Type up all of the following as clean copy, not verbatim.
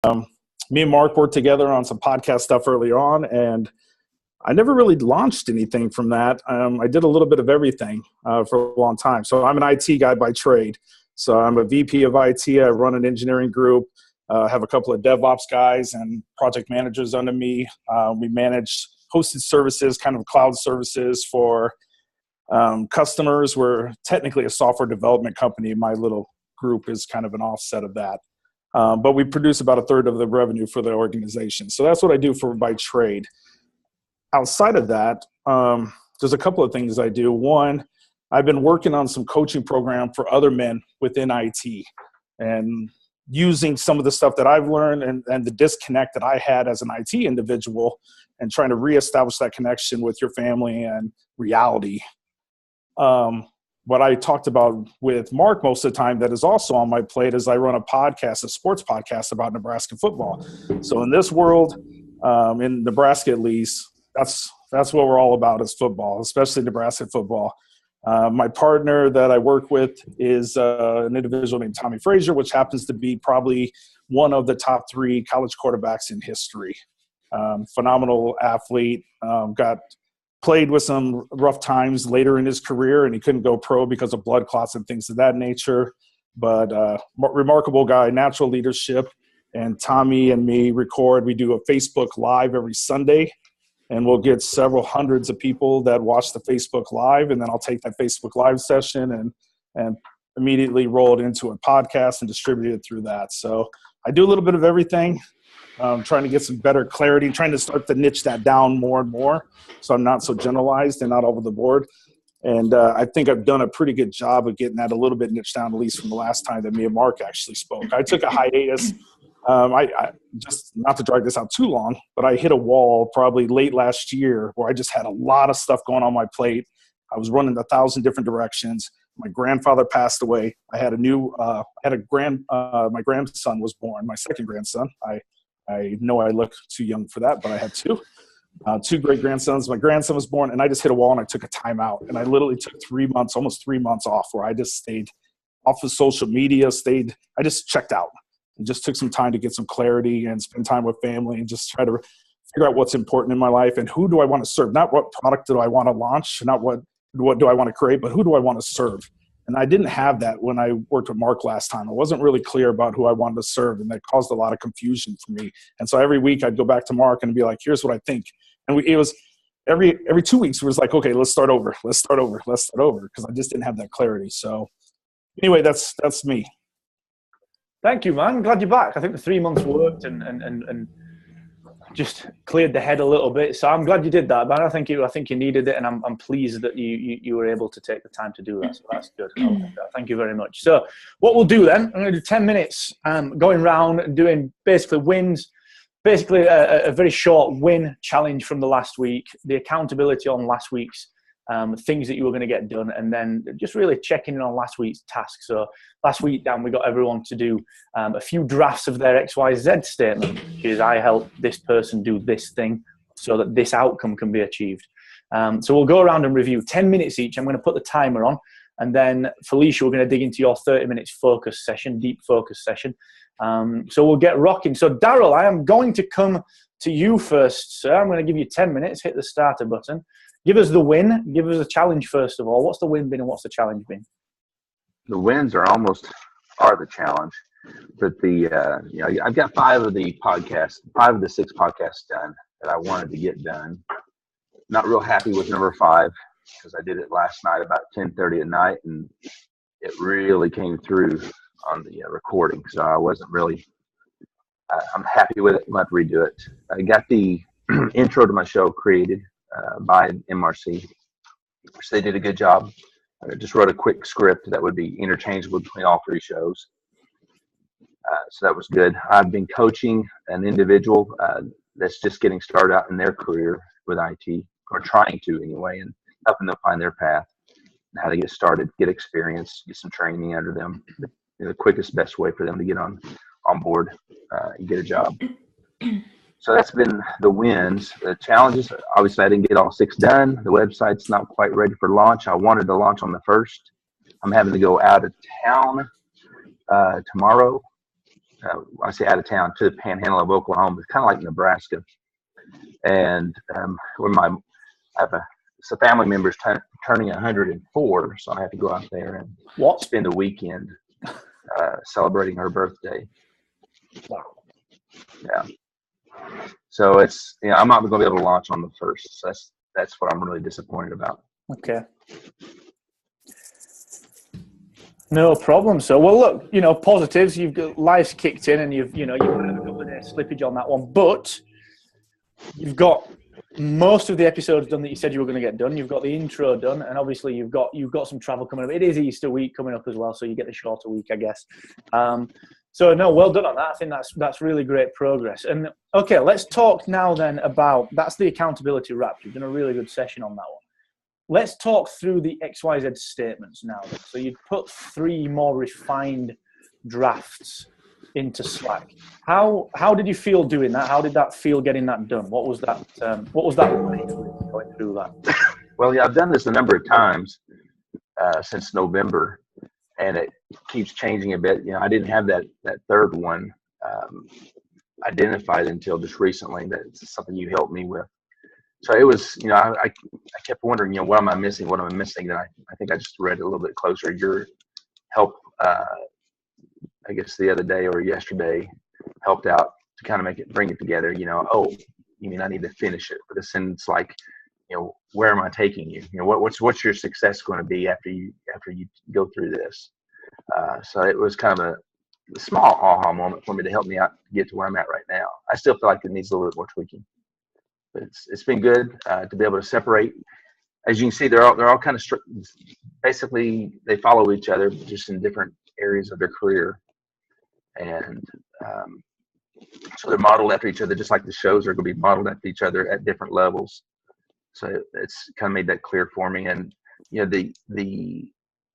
Me and Mark worked together on some podcast stuff early on, and I never really launched anything from that. I did a little bit of everything for a long time. So I'm an IT guy by trade. So I'm a VP of IT. I run an engineering group, have a couple of DevOps guys and project managers under me. We manage hosted services, kind of cloud services for customers. We're technically a software development company. My little group is kind of an offset of that. But we produce about a third of the revenue for the organization. So that's what I do by trade. Outside of that, there's a couple of things I do. One, I've been working on some coaching program for other men within IT and using some of the stuff that I've learned and the disconnect that I had as an IT individual and trying to reestablish that connection with your family and reality. What I talked about with Mark most of the time that is also on my plate is I run a podcast, a sports podcast about Nebraska football. So in this world, in Nebraska at least, that's what we're all about is football, especially Nebraska football. My partner that I work with is an individual named Tommy Frazier, which happens to be probably one of the top 3 college quarterbacks in history. Phenomenal athlete, played with some rough times later in his career, and he couldn't go pro because of blood clots and things of that nature. But remarkable guy, natural leadership. And Tommy and me record. We do a Facebook Live every Sunday. And we'll get several hundreds of people that watch the Facebook Live, and then I'll take that Facebook Live session and immediately roll it into a podcast and distribute it through that. So I do a little bit of everything, trying to get some better clarity, trying to start to niche that down more and more so I'm not so generalized and not over the board. And I think I've done a pretty good job of getting that a little bit niched down, at least from the last time that me and Mark actually spoke. I took a hiatus. I just, not to drag this out too long, but I hit a wall probably late last year where I just had a lot of stuff going on my plate. I was running 1,000 different directions. My grandfather passed away. I had my grandson was born, my second grandson. I know I look too young for that, but I had two great grandsons. My grandson was born, and I just hit a wall and I took a timeout. And I literally took almost 3 months off, where I just stayed off of social media, I just checked out. And just took some time to get some clarity and spend time with family and just try to figure out what's important in my life and who do I want to serve. Not what product do I want to launch, not what do I want to create, but who do I want to serve. And I didn't have that when I worked with Mark last time. I wasn't really clear about who I wanted to serve, and that caused a lot of confusion for me. And so every week I'd go back to Mark and be like, here's what I think. And it was every 2 weeks it was like, okay, let's start over, because I just didn't have that clarity. So anyway, that's me. Thank you, man. I'm glad you're back. I think the 3 months worked and just cleared the head a little bit. So I'm glad you did that, man. I think you needed it, and I'm pleased that you were able to take the time to do that. So that's good. Thank you very much. So what we'll do then, I'm going to do 10 minutes going around and doing basically wins, basically a very short win challenge from the last week, the accountability on last week's things that you were going to get done, and then just really checking in on last week's task. So last week, Dan, we got everyone to do a few drafts of their XYZ statement, which is I help this person do this thing so that this outcome can be achieved. So we'll go around and review 10 minutes each. I'm going to put the timer on, and then Felicia, we're going to dig into your 30 minutes focus session, deep focus session. So we'll get rocking. So Daryl, I am going to come to you first, sir. I'm going to give you 10 minutes, hit the starter button. Give us the win. Give us a challenge first of all. What's the win been and what's the challenge been? The wins are the challenge, but I've got 5 of the 6 podcasts done that I wanted to get done. Not real happy with number 5 because I did it last night about 10:30 at night, and it really came through on the recording. So I wasn't really. I'm happy with it. I'm going to have to redo it. I got the intro to my show created by MRC, which they did a good job. I just wrote a quick script that would be interchangeable between all 3 shows. So that was good. I've been coaching an individual that's just getting started out in their career with IT, or trying to anyway, and helping them find their path, and how to get started, get experience, get some training under them. The quickest, best way for them to get on board and get a job. So that's been the wins. The challenges, obviously I didn't get all 6 done. The website's not quite ready for launch. I wanted to launch on the 1st. I'm having to go out of town tomorrow I say out of town, to the panhandle of Oklahoma. It's kind of like Nebraska. And when I have a family member's turning 104, so I have to go out there and spend a weekend celebrating her birthday. Wow. Yeah. So it's, I'm not going to be able to launch on the 1st. So that's what I'm really disappointed about. Okay. No problem. So, well, look, positives. You've got life's kicked in, and you've had a couple of days slippage on that one, but you've got most of the episodes done that you said you were going to get done. You've got the intro done, and obviously you've got some travel coming up. It is Easter week coming up as well, so you get the shorter week, I guess. So no, well done on that. I think that's really great progress. And okay, let's talk now then about, that's the accountability wrap. You've done a really good session on that one. Let's talk through the XYZ statements now. So you'd put 3 more refined drafts into Slack. How did you feel doing that? How did that feel getting that done? What was that like going through that? Well, yeah, I've done this a number of times since November, and it keeps changing a bit. I didn't have that third one identified until just recently. That's something you helped me with. So it was, I kept wondering, what am I missing? What am I missing? And I think I just read it a little bit closer. Your help, I guess the other day or yesterday, helped out to kind of bring it together. Oh, you mean I need to finish it? But the sentence like, where am I taking you? What's your success going to be after you go through this? So it was kind of a small aha moment for me to help me out to get to where I'm at right now. I still feel like it needs a little bit more tweaking. But it's been good to be able to separate. As you can see, they're all kind of basically they follow each other, just in different areas of their career, and so they're modeled after each other, just like the shows are going to be modeled after each other at different levels. So it's kind of made that clear for me, and the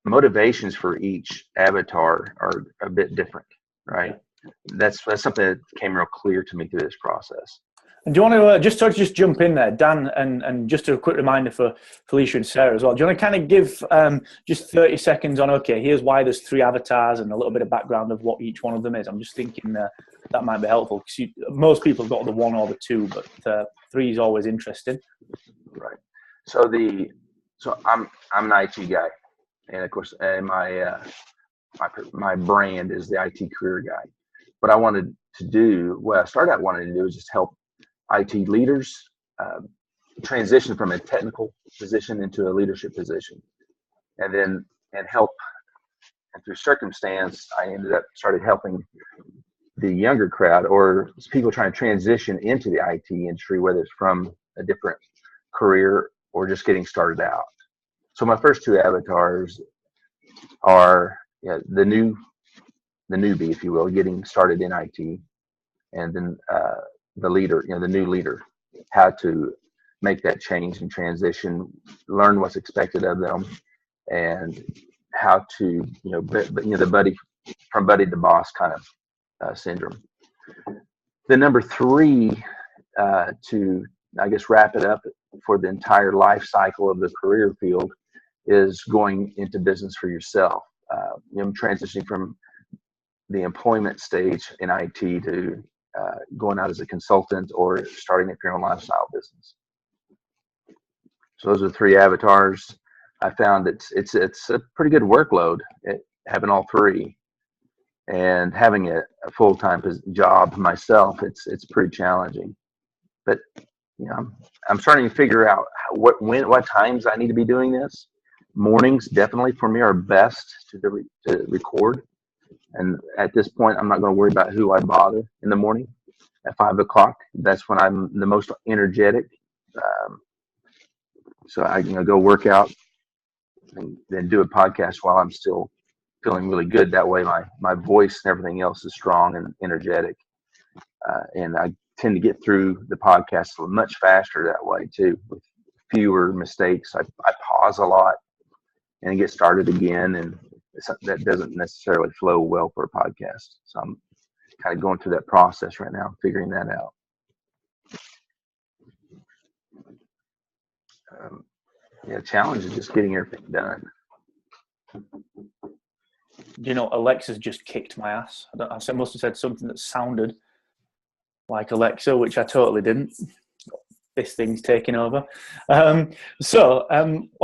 motivations for each avatar are a bit different, right? That's something that came real clear to me through this process. And do you want to just jump in there, Dan, and just a quick reminder for Felicia and Sarah as well. Do you want to kind of give just 30 seconds on, okay, here's why there's 3 avatars and a little bit of background of what each one of them is? I'm just thinking that might be helpful, because most people have got the 1 or the 2, but 3 is always interesting. Right. So I'm an IT guy, and of course, my brand is the IT career guy. What I wanted to do, what I started out wanting to do, is just help IT leaders transition from a technical position into a leadership position, and help. And through circumstance, I started helping the younger crowd, or people trying to transition into the IT industry, whether it's from a different career or just getting started out. So my first 2 avatars are the newbie, if you will, getting started in IT, and then the leader, the new leader, how to make that change and transition, learn what's expected of them, and how to, the buddy from buddy to boss kind of syndrome. The number 3, to, I guess, wrap it up for the entire life cycle of the career field, is going into business for yourself. Transitioning from the employment stage in IT to going out as a consultant or starting up your own lifestyle business. So those are the 3 avatars. I found it's a pretty good workload having all 3, and having a full-time job myself. It's pretty challenging, but I'm starting to figure out what times I need to be doing this. Mornings definitely for me are best to record. And at this point, I'm not going to worry about who I bother in the morning at 5 o'clock. That's when I'm the most energetic. So I go work out and then do a podcast while I'm still feeling really good. That way my voice and everything else is strong and energetic. And I tend to get through the podcast much faster that way too, with fewer mistakes. I pause a lot and get started again, and that doesn't necessarily flow well for a podcast. So I'm kind of going through that process right now, figuring that out. Challenge is just getting everything done. you know, Alexa's just kicked my ass. I must have said something that sounded like Alexa, which I totally didn't. This thing's taking over. I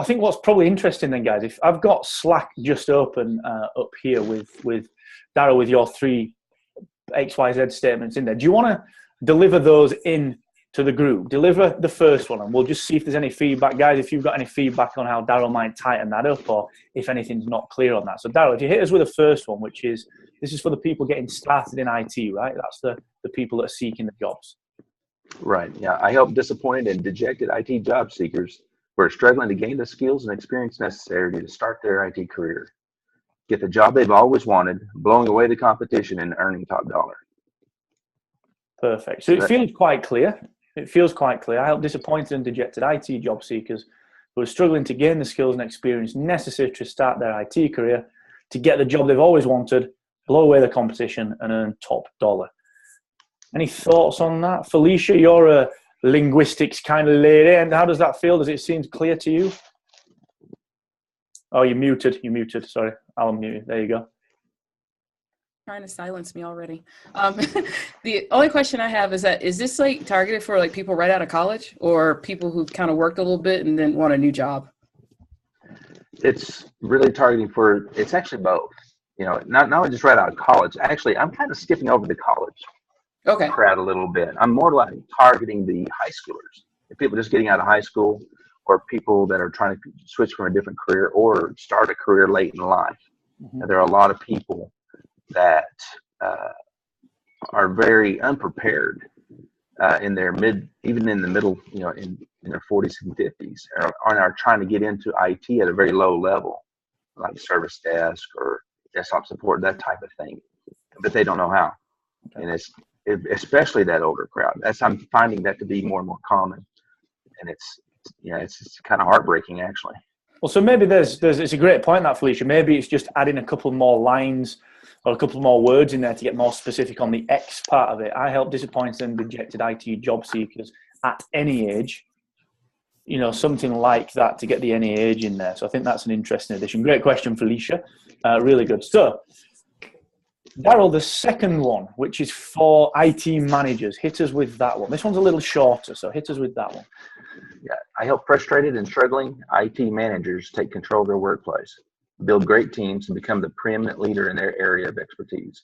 think what's probably interesting then, guys, if I've got Slack just open up here with Darryl, with your 3 XYZ statements in there, do you want to deliver those in to the group? Deliver the first one, and we'll just see if there's any feedback. Guys, if you've got any feedback on how Darryl might tighten that up, or if anything's not clear on that. So Darryl, if you hit us with the first one, which is, this is for the people getting started in IT, right? That's the people that are seeking the jobs. Right. Yeah. I help disappointed and dejected IT job seekers who are struggling to gain the skills and experience necessary to start their IT career, get the job they've always wanted, blowing away the competition and earning top dollar. Perfect. So it feels quite clear. It feels quite clear. I help disappointed and dejected IT job seekers who are struggling to gain the skills and experience necessary to start their IT career, to get the job they've always wanted, blow away the competition, and earn top dollar. Any thoughts on that? Felicia, you're a linguistics kind of lady, and how does that feel? Does it seem clear to you? Oh, you're muted. You're muted. Sorry, I'll unmute you. There you go. Trying to silence me already. The only question I have is that, is this like targeted for like people right out of college, or people who've kind of worked a little bit and then want a new job? It's really targeting for, it's actually both. You know, not only just right out of college. Actually, I'm kind of skipping over the college crowd a little bit. I'm more like targeting the high schoolers, the people just getting out of high school, or people that are trying to switch from a different career or start a career late in life. Mm-hmm. There are a lot of people that are very unprepared in their even in the middle, you know, in their 40s and 50s, are trying to get into IT at a very low level, like service desk or desktop support, that type of thing, but they don't know how. And it's especially that older crowd. I'm finding that to be more and more common, and it's kind of heartbreaking, actually. Well, so maybe it's a great point, that, Felicia. Maybe it's just adding a couple more lines or a couple more words in there to get more specific on the X part of it. I help disappointed and dejected IT job seekers at any age. You know, something like that to get the any age in there. So I think that's an interesting addition. Great question, Felicia. Really good. So, Darryl, the second one, which is for IT managers, hit us with that one. This one's a little shorter, so hit us with that one. Yeah, I help frustrated and struggling IT managers take control of their workplace, build great teams, and become the preeminent leader in their area of expertise.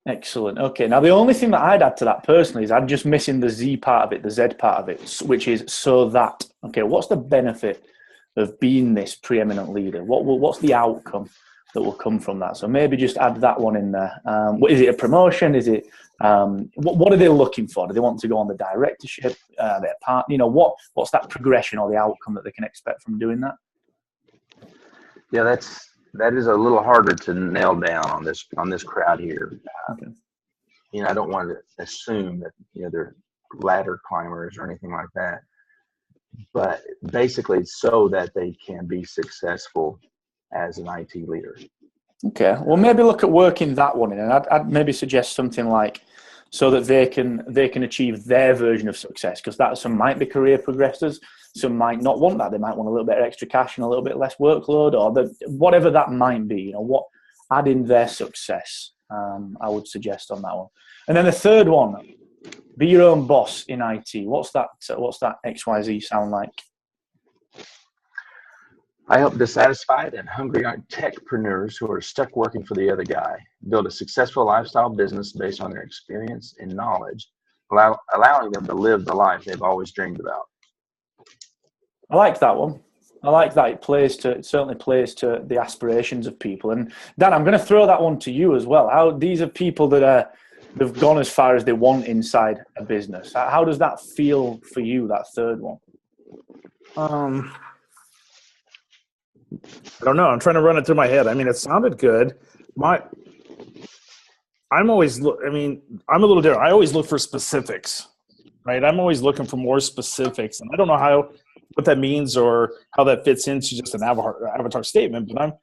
Excellent. Okay, now the only thing that I'd add to that personally is I'm just missing the Z part of it, the Z part of it, which is so that. Okay, what's the benefit of being this preeminent leader? What's the outcome that will come from that? So maybe just add that one in there. Is it a promotion? Is it what are they looking for? Do they want to go on the directorship? Their part, you know, what's that progression or the outcome that they can expect from doing that? Yeah, that is a little harder to nail down on this crowd here. Okay. You know, I don't want to assume that, you know, they're ladder climbers or anything like that, but basically so that they can be successful as an IT leader. Okay, well, maybe look at working that one in, and I'd maybe suggest something like, so that they can achieve their version of success, because that some might be career progressors, some might not want that. They might want a little bit of extra cash and a little bit less workload, or whatever that might be. You know, add in their success. I would suggest on that one. And then the third one, be your own boss in IT. What's that XYZ sound like? I help dissatisfied and hungry techpreneurs who are stuck working for the other guy build a successful lifestyle business based on their experience and knowledge, allowing them to live the life they've always dreamed about. I like that one. I like that. It certainly plays to the aspirations of people. And Dan, I'm going to throw that one to you as well. These are people that they've gone as far as they want inside a business. How does that feel for you, that third one? I don't know. I'm trying to run it through my head. I mean, it sounded good. I'm a little different. I always look for specifics, right? I'm always looking for more specifics, and I don't know what that means or how that fits into just an avatar statement. But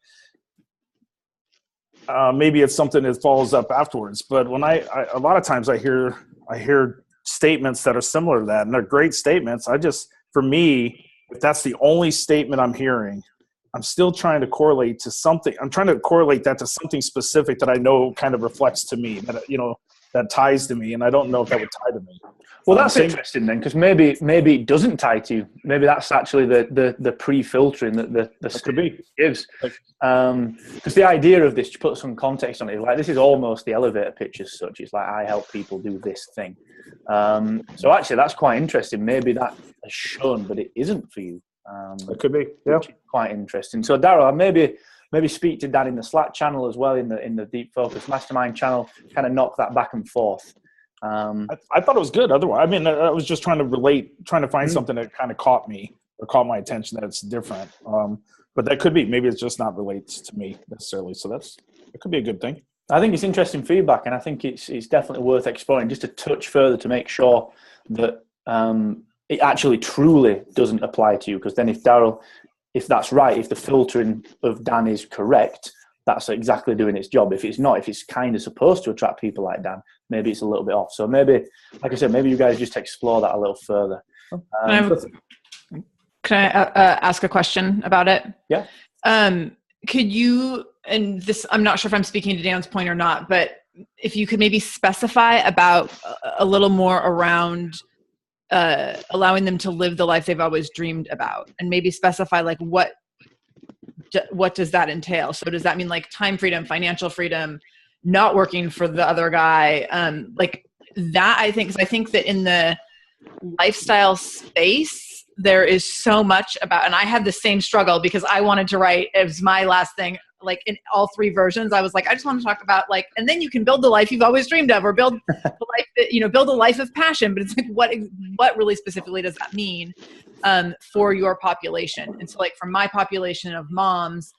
maybe it's something that follows up afterwards. But when a lot of times I hear statements that are similar to that, and they're great statements. For me, if that's the only statement I'm hearing, I'm still trying to correlate to something. I'm trying to correlate that to something specific that I know kind of reflects to me, that, you know, that ties to me. And I don't know if that would tie to me. Well, that's interesting then, because maybe it doesn't tie to you. Maybe that's actually the pre-filtering that the could be gives. Because the idea of this, to put some context on it, like this is almost the elevator pitch as such. It's like, I help people do this thing. So actually, that's quite interesting. Maybe that has shown, but it isn't for you. It could be, yeah. Quite interesting. So Daryl, maybe speak to Dan in the Slack channel as well, in the Deep Focus Mastermind channel. Kind of knock that back and forth. I thought it was good. Otherwise, I mean, I was just trying to find something that kind of caught my attention, that it's different. But that could be, maybe it's just not relates to me necessarily. So it could be a good thing. I think it's interesting feedback, and I think it's definitely worth exploring just a touch further to make sure that it actually truly doesn't apply to you. Because then if that's right, if the filtering of Dan is correct, that's exactly doing its job. If it's not, if it's kind of supposed to attract people like Dan, maybe it's a little bit off. So maybe, like I said, maybe you guys just explore that a little further. Can I ask a question about it? Yeah. Could you, and this, I'm not sure if I'm speaking to Dan's point or not, but if you could maybe specify about a little more around allowing them to live the life they've always dreamed about, and maybe specify like what does that entail? So does that mean like time freedom, financial freedom, not working for the other guy? Like that, I think that in the lifestyle space, there is so much about, and I had the same struggle because I wanted to write, it was my last thing, like in all three versions, I was like, I just want to talk about like, and then you can build the life you've always dreamed of, or build the life that, build a life of passion. But it's like, what really specifically does that mean for your population? And so like for my population of moms,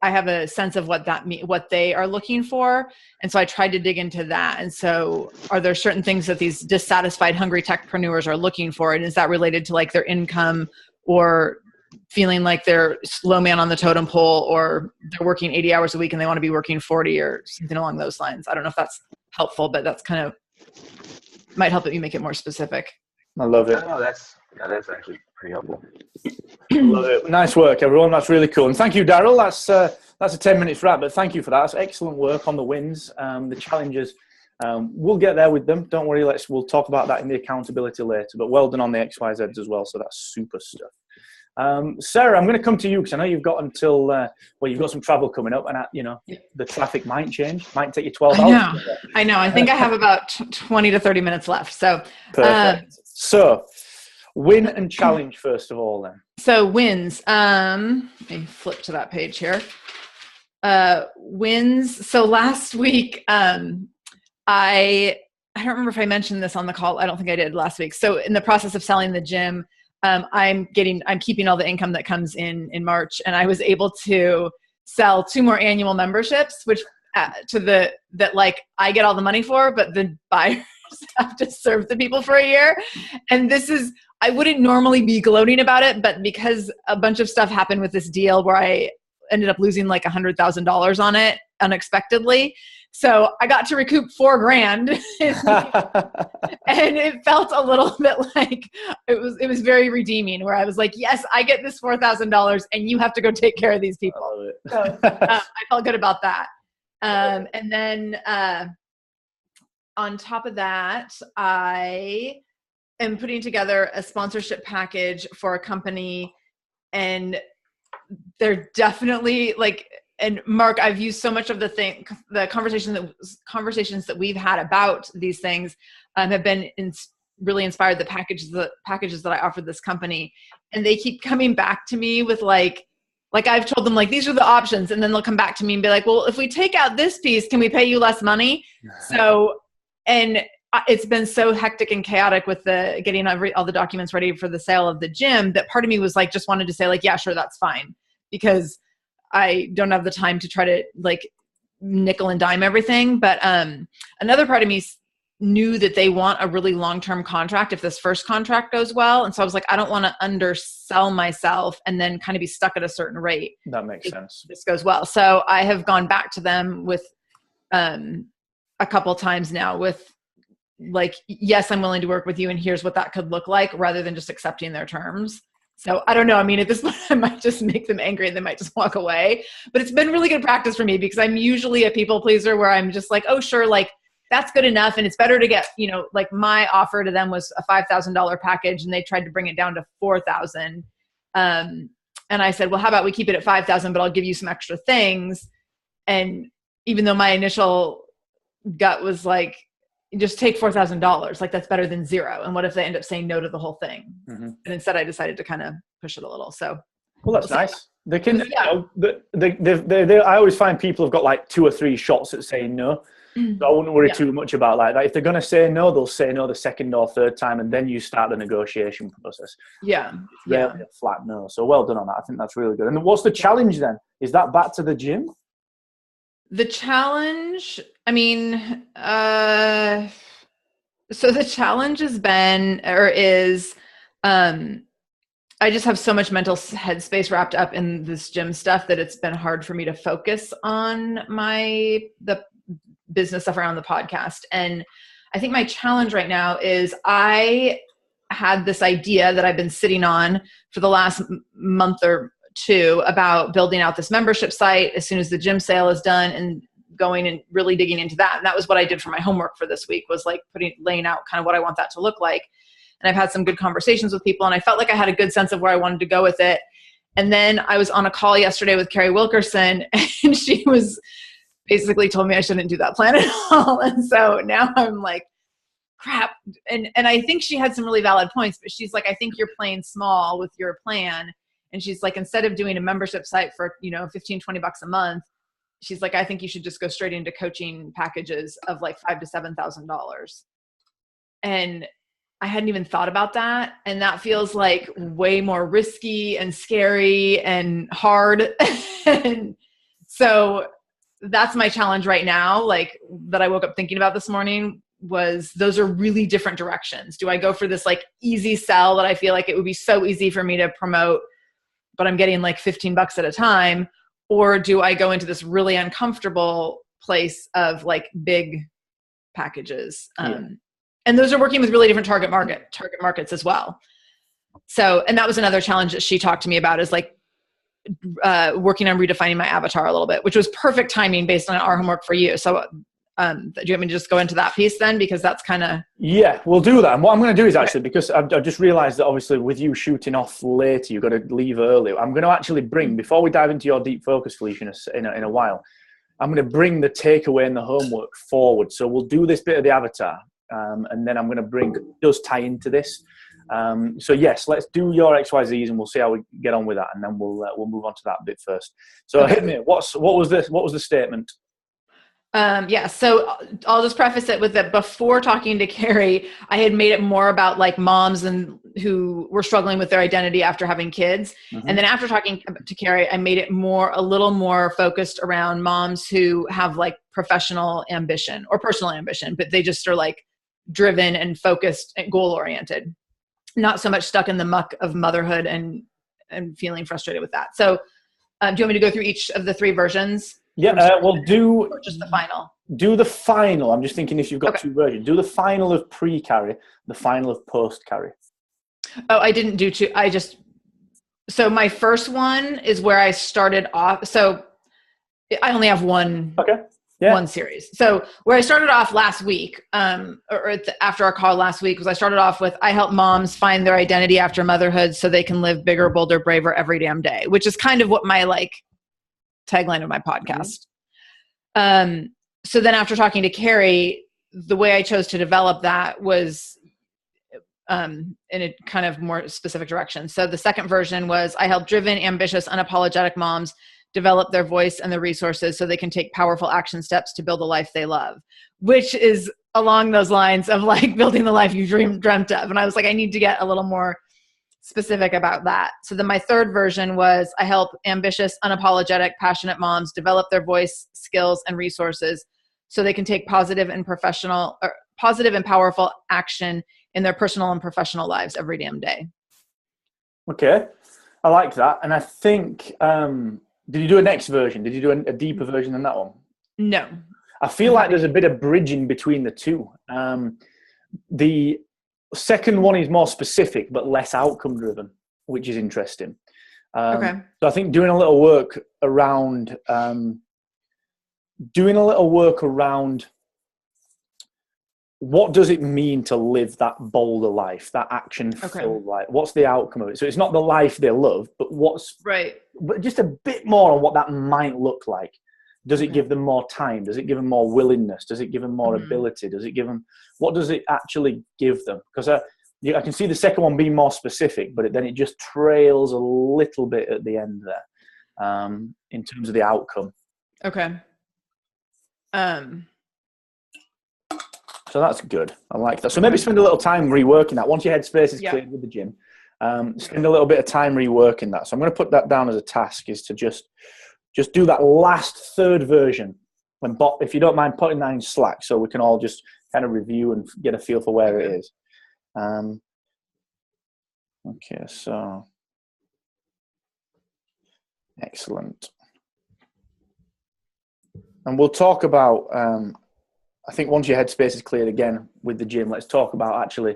I have a sense of what what they are looking for. And so I tried to dig into that. And so are there certain things that these dissatisfied, hungry techpreneurs are looking for? And is that related to like their income, or feeling like they're slow man on the totem pole, or they're working 80 hours a week and they want to be working 40 or something along those lines? I don't know if that's helpful, but that's kind of might help you make it more specific. I love it. Oh, that's actually pretty helpful. Love it. Nice work, everyone. That's really cool. And thank you, Daryl. That's a 10 minutes wrap, but thank you for that. That's excellent work on the wins, the challenges. We'll get there with them. Don't worry. We'll talk about that in the accountability later, but well done on the XYZs as well. So that's super stuff. Sarah, I'm going to come to you because I know you've got until, you've got some travel coming up, and the traffic might change, might take you 12 hours. I know. I think I have about 20 to 30 minutes left. So, perfect. So win and challenge first of all then. So wins, let me flip to that page here. Wins. So last week, I don't remember if I mentioned this on the call. I don't think I did last week. So in the process of selling the gym, I'm keeping all the income that comes in March, and I was able to sell 2 more annual memberships, which like I get all the money for, but the buyers have to serve the people for a year. And I wouldn't normally be gloating about it, but because a bunch of stuff happened with this deal where I ended up losing like $100,000 on it unexpectedly. So I got to recoup $4,000 and it felt a little bit like it was very redeeming, where I was like, yes, I get this $4,000 and you have to go take care of these people. So I felt good about that. And then on top of that, I am putting together a sponsorship package for a company, and they're definitely like, and Mark, I've used so much of the conversations that we've had about these things have been really inspired the packages that I offered this company. And they keep coming back to me with like I've told them like, these are the options. And then they'll come back to me and be like, well, if we take out this piece, can we pay you less money? So, and it's been so hectic and chaotic with getting all the documents ready for the sale of the gym that part of me was like, just wanted to say like, yeah, sure, that's fine. Because I don't have the time to try to like nickel and dime everything. But another part of me knew that they want a really long-term contract if this first contract goes well. And so I was like, I don't want to undersell myself and then kind of be stuck at a certain rate. That makes sense. This goes well. So I have gone back to them with a couple times now with like, yes, I'm willing to work with you, and here's what that could look like, rather than just accepting their terms. So I don't know. I mean, at this point, I might just make them angry and they might just walk away. But it's been really good practice for me because I'm usually a people pleaser where I'm just like, oh, sure, like that's good enough. And it's better to get, like my offer to them was a $5,000 package and they tried to bring it down to $4,000. And I said, well, how about we keep it at $5,000, but I'll give you some extra things. And even though my initial gut was like, just take $4,000. Like that's better than zero. And what if they end up saying no to the whole thing? Mm-hmm. And instead I decided to kind of push it a little. So, well, that's nice. They can, I always find people have got like 2 or 3 shots at saying no. Mm-hmm. So I wouldn't worry too much about like that. If they're going to say no, they'll say no the second or third time. And then you start the negotiation process. Yeah. It's rarely a flat no. So well done on that. I think that's really good. And what's the challenge then? Is that back to the gym? The challenge, I mean, so the challenge has been, I just have so much mental headspace wrapped up in this gym stuff that it's been hard for me to focus on the business stuff around the podcast. And I think my challenge right now is I had this idea that I've been sitting on for the last month or two about building out this membership site as soon as the gym sale is done and going and really digging into that. And that was what I did for my homework for this week, was like laying out kind of what I want that to look like. And I've had some good conversations with people and I felt like I had a good sense of where I wanted to go with it. And then I was on a call yesterday with Carrie Wilkerson and she was basically told me I shouldn't do that plan at all. And so now I'm like, crap. And I think she had some really valid points, but she's like, I think you're playing small with your plan. And she's like, instead of doing a membership site for, $15, $20 a month, she's like, I think you should just go straight into coaching packages of like $5,000 to $7,000. And I hadn't even thought about that. And that feels like way more risky and scary and hard. And so that's my challenge right now. Like that I woke up thinking about this morning was those are really different directions. Do I go for this like easy sell that I feel like it would be so easy for me to promote, but I'm getting like $15 at a time? Or do I go into this really uncomfortable place of like big packages? And those are working with really different target markets as well. So, and that was another challenge that she talked to me about, is like working on redefining my avatar a little bit, which was perfect timing based on our homework for you. So do you want me to just go into that piece then? Because that's kind of... Yeah, we'll do that. And what I'm going to do is actually, because I've just realized that obviously with you shooting off later, you've got to leave early. I'm going to actually bring, before we dive into your deep focus, Felicia, in a while, I'm going to bring the takeaway and the homework forward. So we'll do this bit of the avatar. And then I'm going to bring, it does tie into this. So yes, let's do your XYZs and we'll see how we get on with that. And then we'll move on to that bit first. So hit me. What was the statement? So I'll just preface it with that before talking to Carrie, I had made it more about like moms and who were struggling with their identity after having kids. Mm-hmm. And then after talking to Carrie, I made it a little more focused around moms who have like professional ambition or personal ambition, but they just are like driven and focused and goal oriented, not so much stuck in the muck of motherhood and feeling frustrated with that. So do you want me to go through each of the 3 versions? Yeah, we'll do... Or just the final? Do the final. I'm just thinking if you've got 2 versions. Do the final of pre-carry, the final of post-carry. Oh, I didn't do 2. So my first one is where I started off. So I only have one. Okay. Yeah. One series. So where I started off last week, after our call last week, was I started off with, I help moms find their identity after motherhood so they can live bigger, bolder, braver every damn day, which is kind of what my like tagline of my podcast. Mm-hmm. So then after talking to Carrie, the way I chose to develop that was in a kind of more specific direction. So the second version was, I help driven, ambitious, unapologetic moms develop their voice and the resources so they can take powerful action steps to build a life they love, which is along those lines of like building the life you dreamt of. And I was like, I need to get a little more specific about that. So then my third version was, I help ambitious, unapologetic, passionate moms develop their voice, skills, and resources so they can take positive and powerful action in their personal and professional lives every damn day. Okay. I like that. And I think, did you do a next version? Did you do a deeper version than that one? No. I feel like there's a bit of bridging between the 2. The second one is more specific, but less outcome driven. which is interesting. Okay. So I think doing a little work around what does it mean to live that bolder life, that action-filled life? What's the outcome of it? So it's not the life they love, but but just a bit more on what that might look like. Does it give them more time? Does it give them more willingness? Does it give them more ability? Does it give them, what does it actually give them? Because I can see the second one being more specific, but then it just trails a little bit at the end there in terms of the outcome. Okay. So that's good. I like that. So maybe spend a little time reworking that. Once your headspace is cleared with the gym, spend a little bit of time reworking that. So I'm going to put that down as a task, is to just do that last third version. If you don't mind putting that in Slack, so we can all just kind of review and get a feel for where it is. Okay, so excellent. And we'll talk about, I think once your headspace is cleared again with the gym, let's talk about actually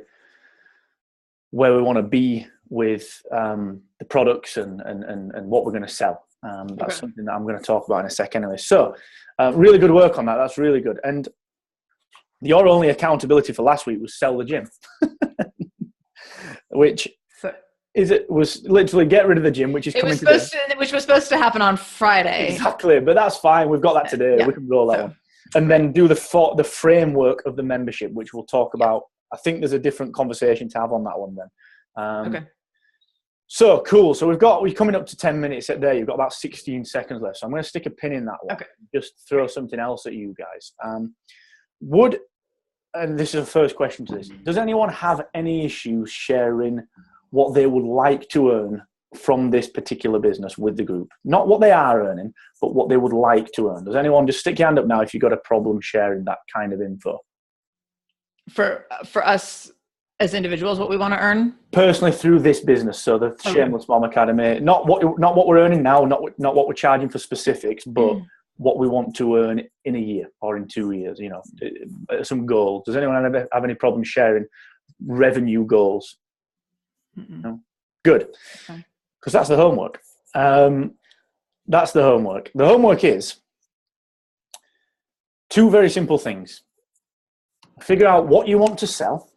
where we want to be with the products and what we're going to sell. That's something that I'm going to talk about in a second anyway. So really good work on that. That's really good. And your only accountability for last week was sell the gym, which was literally get rid of the gym, which is coming today. Which was supposed to happen on Friday. Exactly, but that's fine. We've got that today. Yeah. We can roll that one. And then do the framework of the membership, which we'll talk about. I think there's a different conversation to have on that one then. Okay. So cool. So we're coming up to 10 minutes at there. You've got about 16 seconds left. So I'm going to stick a pin in that one. Okay. Just throw something else at you guys. And this is the first question to this. Does anyone have any issues sharing what they would like to earn from this particular business with the group? Not what they are earning, but what they would like to earn. Does anyone, just stick your hand up now if you've got a problem sharing that kind of info? For us as individuals, what we want to earn? Personally through this business, so the Shameless Mom Academy, not what we're earning now, not what we're charging for specifics, but what we want to earn in a year or in 2 years, some goals. Does anyone have any problem sharing revenue goals? No? Good. Okay. Because that's the homework. That's the homework. The homework is 2 very simple things. Figure out what you want to sell.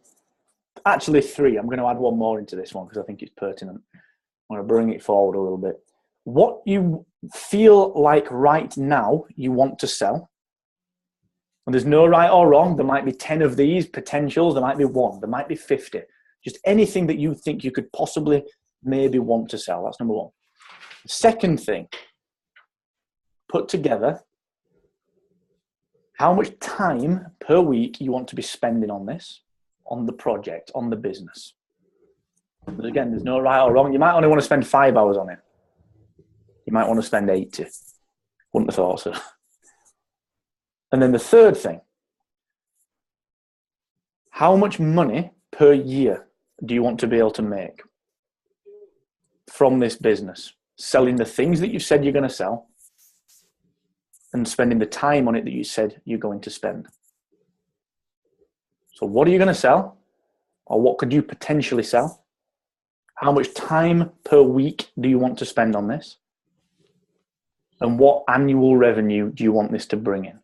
Actually 3. I'm going to add one more into this one because I think it's pertinent. I'm going to bring it forward a little bit. What you feel like right now you want to sell. And there's no right or wrong. There might be 10 of these potentials. There might be 1. There might be 50. Just anything that you think you could possibly maybe want to sell. That's number 1. The second thing, put together how much time per week you want to be spending on this, on the project, on the business. But again, there's no right or wrong. You might only want to spend 5 hours on it. You might want to spend 80. Wouldn't have thought so. And then the third thing, how much money per year do you want to be able to make from this business? Selling the things that you said you're going to sell and spending the time on it that you said you're going to spend. So what are you going to sell? Or what could you potentially sell? How much time per week do you want to spend on this? And what annual revenue do you want this to bring in?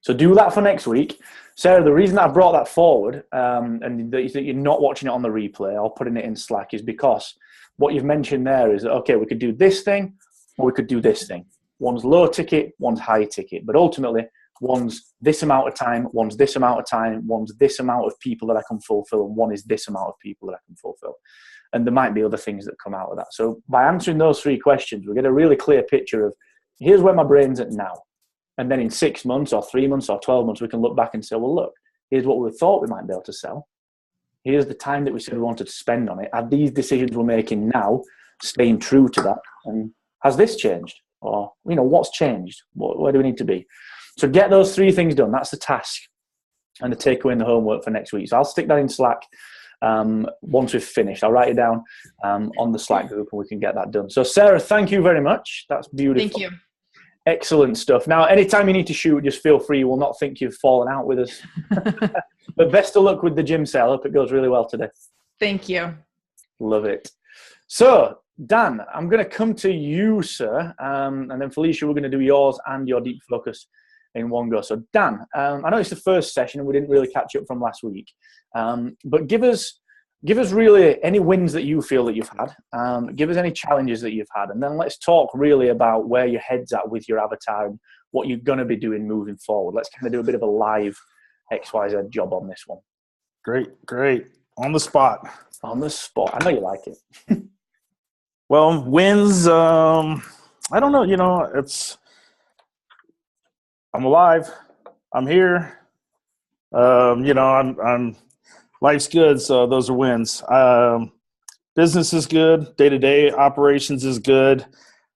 So do that for next week. Sarah, the reason I brought that forward and that you're not watching it on the replay or putting it in Slack is because what you've mentioned there is that, okay, we could do this thing or we could do this thing. One's low ticket, one's high ticket. But ultimately, one's this amount of time, one's this amount of time, one's this amount of people that I can fulfill, and one is this amount of people that I can fulfill. And there might be other things that come out of that. So by answering those 3 questions, we get a really clear picture of here's where my brain's at now. And then in 6 months or 3 months or 12 months, we can look back and say, well, look, here's what we thought we might be able to sell. Here's the time that we said we wanted to spend on it. Are these decisions we're making now staying true to that? And has this changed? Or, what's changed? Where do we need to be? So get those 3 things done. That's the task and the takeaway and the homework for next week. So I'll stick that in Slack once we've finished. I'll write it down on the Slack group and we can get that done. So Sarah, thank you very much. That's beautiful. Thank you. Excellent stuff. Now, anytime you need to shoot, just feel free. We'll not think you've fallen out with us. But best of luck with the gym sale. Hope it goes really well today. Thank you. Love it. So, Dan, I'm going to come to you, sir, and then Felicia, we're going to do yours and your deep focus in one go. So, Dan, I know it's the first session and we didn't really catch up from last week, but give us really any wins that you feel that you've had. Give us any challenges that you've had, and then let's talk really about where your head's at with your avatar and what you're going to be doing moving forward. Let's kind of do a bit of a live XYZ job on this one. Great. On the spot. On the spot. I know you like it. Well, wins, I don't know, I'm alive. I'm here. I'm life's good, so those are wins. Business is good. Day-to-day operations is good.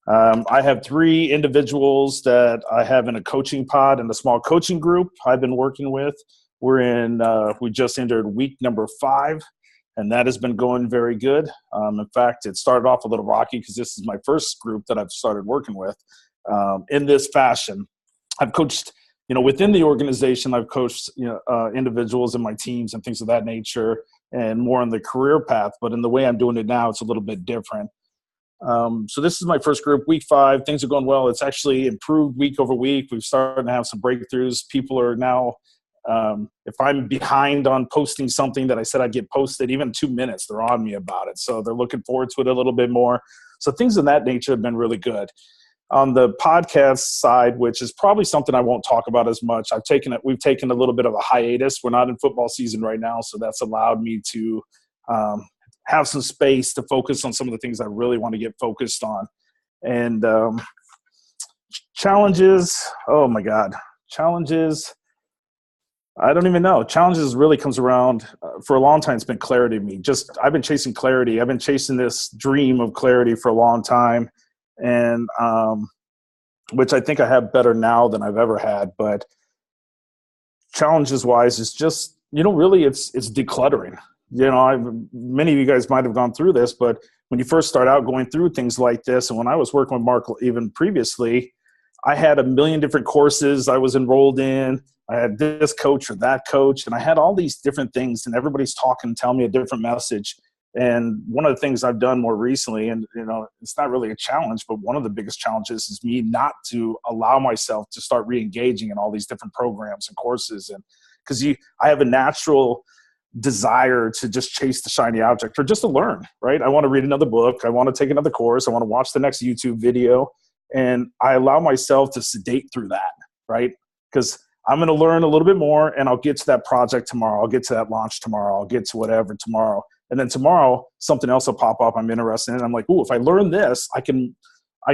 I have 3 individuals that I have in a coaching pod and a small coaching group I've been working with. We just entered week number 5, and that has been going very good. In fact, it started off a little rocky because this is my first group that I've started working with in this fashion. I've coached, within the organization, I've coached, individuals in my teams and things of that nature and more on the career path. But in the way I'm doing it now, it's a little bit different. So this is my first group, week 5. Things are going well. It's actually improved week over week. We've started to have some breakthroughs. People are now, if I'm behind on posting something that I said I'd get posted, even 2 minutes, they're on me about it. So they're looking forward to it a little bit more. So things of that nature have been really good. On the podcast side, which is probably something I won't talk about as much, we've taken a little bit of a hiatus. We're not in football season right now, so that's allowed me to have some space to focus on some of the things I really want to get focused on. And challenges, oh my God, challenges, I don't even know. Challenges really comes around for a long time. It's been clarity to me. I've been chasing clarity. I've been chasing this dream of clarity for a long time. And which I think I have better now than I've ever had. But challenges wise, it's just, really it's decluttering. Many of you guys might have gone through this, but when you first start out going through things like this, and when I was working with Mark even previously, I had a million different courses I was enrolled in. I had this coach or that coach, and I had all these different things, and everybody's talking, telling me a different message. And one of the things I've done more recently, and it's not really a challenge, but one of the biggest challenges is me not to allow myself to start re-engaging in all these different programs and courses. And because I have a natural desire to just chase the shiny object or just to learn, right? I want to read another book. I want to take another course. I want to watch the next YouTube video. And I allow myself to sedate through that, right? Because I'm going to learn a little bit more and I'll get to that project tomorrow. I'll get to that launch tomorrow. I'll get to whatever tomorrow. And then tomorrow, something else will pop up I'm interested in. I'm like, ooh, if I learn this, I can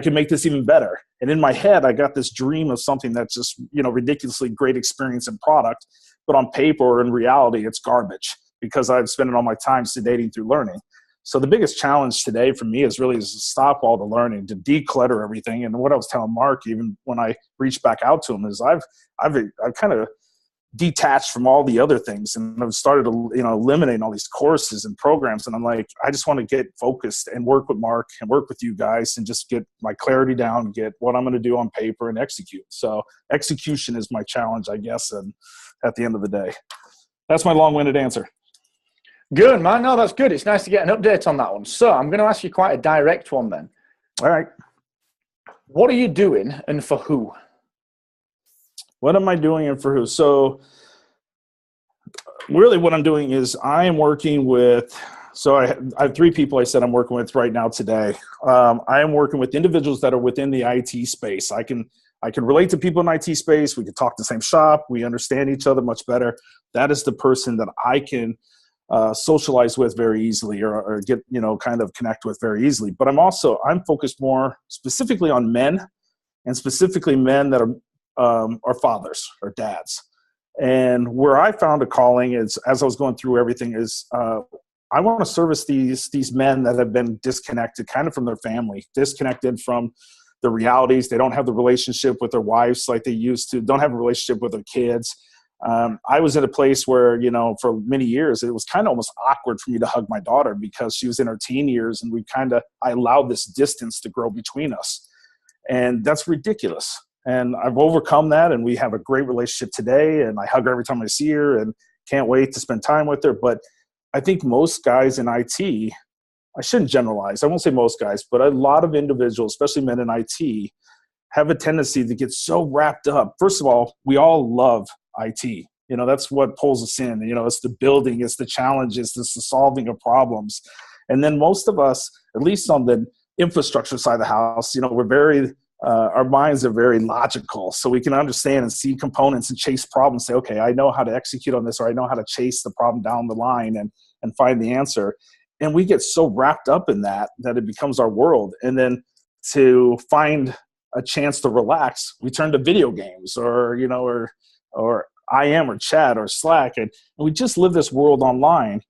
make this even better. And in my head, I got this dream of something that's just, ridiculously great experience and product. But on paper or in reality, it's garbage because I've spent all my time sedating through learning. So the biggest challenge today for me is really to stop all the learning, to declutter everything. And what I was telling Mark, even when I reached back out to him, is I've kind of detached from all the other things, and I've started to eliminating all these courses and programs. And I'm like, I just want to get focused and work with Mark and work with you guys and just get my clarity down, get what I'm going to do on paper and execute. So execution is my challenge, I guess. And at the end of the day, that's my long-winded answer. Good, man. No, that's good. It's nice to get an update on that one. So I'm going to ask you quite a direct one then. All right. What are you doing and for who? What am I doing and for who? So really what I'm doing is I am working with, so I have 3 people I said I'm working with right now today. I am working with individuals that are within the IT space. I can relate to people in IT space. We can talk the same shop. We understand each other much better. That is the person that I can socialize with very easily or get, kind of connect with very easily. But I'm focused more specifically on men, and specifically men that are fathers or dads. And where I found a calling is, as I was going through everything, is I want to service these men that have been disconnected kind of from their family, disconnected from the realities. They don't have the relationship with their wives like they used to, don't have a relationship with their kids. I was in a place where, for many years, it was kind of almost awkward for me to hug my daughter because she was in her teen years, and I allowed this distance to grow between us. And that's ridiculous. And I've overcome that, and we have a great relationship today, and I hug her every time I see her and can't wait to spend time with her. But I think most guys in IT I shouldn't generalize. I won't say most guys, but a lot of individuals, especially men in IT, have a tendency to get so wrapped up. First of all, we all love IT. That's what pulls us in. It's the building, it's the challenges, it's the solving of problems. And then most of us, at least on the infrastructure side of the house, we're very, our minds are very logical. So we can understand and see components and chase problems, say, okay, I know how to execute on this, or I know how to chase the problem down the line and find the answer. And we get so wrapped up in that it becomes our world. And then to find a chance to relax, we turn to video games or IM or chat or Slack. And we just live this world online.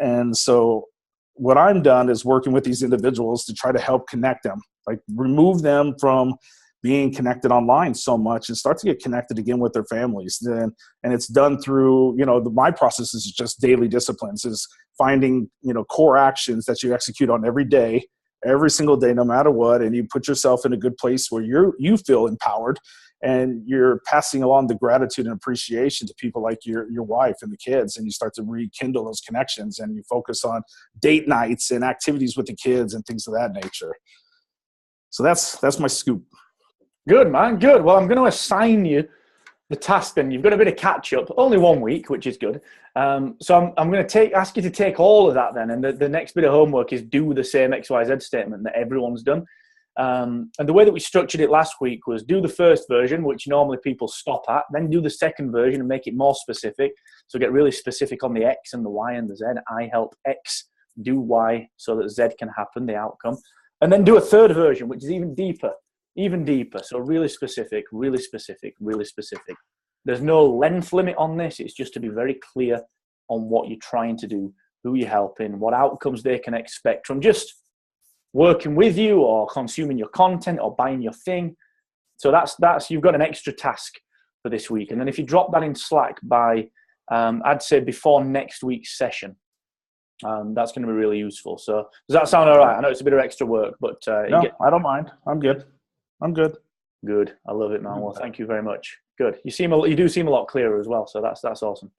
And so what I'm done is working with these individuals to try to help connect them, like remove them from being connected online so much and start to get connected again with their families. And it's done through, my process is just daily disciplines, is finding, core actions that you execute on every day, every single day, no matter what. And you put yourself in a good place where you feel empowered, and you're passing along the gratitude and appreciation to people like your wife and the kids. And you start to rekindle those connections, and you focus on date nights and activities with the kids and things of that nature. So that's my scoop. Good, man. Good. Well, I'm going to assign you the task then. You've got a bit of catch up, only 1 week, which is good. So I'm going to ask you to take all of that then. And the next bit of homework is do the same XYZ statement that everyone's done. And the way that we structured it last week was do the first version, which normally people stop at, then do the second version and make it more specific. So get really specific on the X and the Y and the Z. I help X do Y so that Z can happen, the outcome. And then do a third version, which is even deeper. So really specific, really specific, really specific. There's no length limit on this. It's just to be very clear on what you're trying to do, who you're helping, what outcomes they can expect from just working with you or consuming your content or buying your thing. So that's you've got an extra task for this week. And then if you drop that in Slack by, I'd say before next week's session, that's going to be really useful. So does that sound all right? I know it's a bit of extra work, but no, I don't mind. I'm good. Good. I love it, man. Well, thank you very much. Good. You do seem a lot clearer as well. So that's awesome.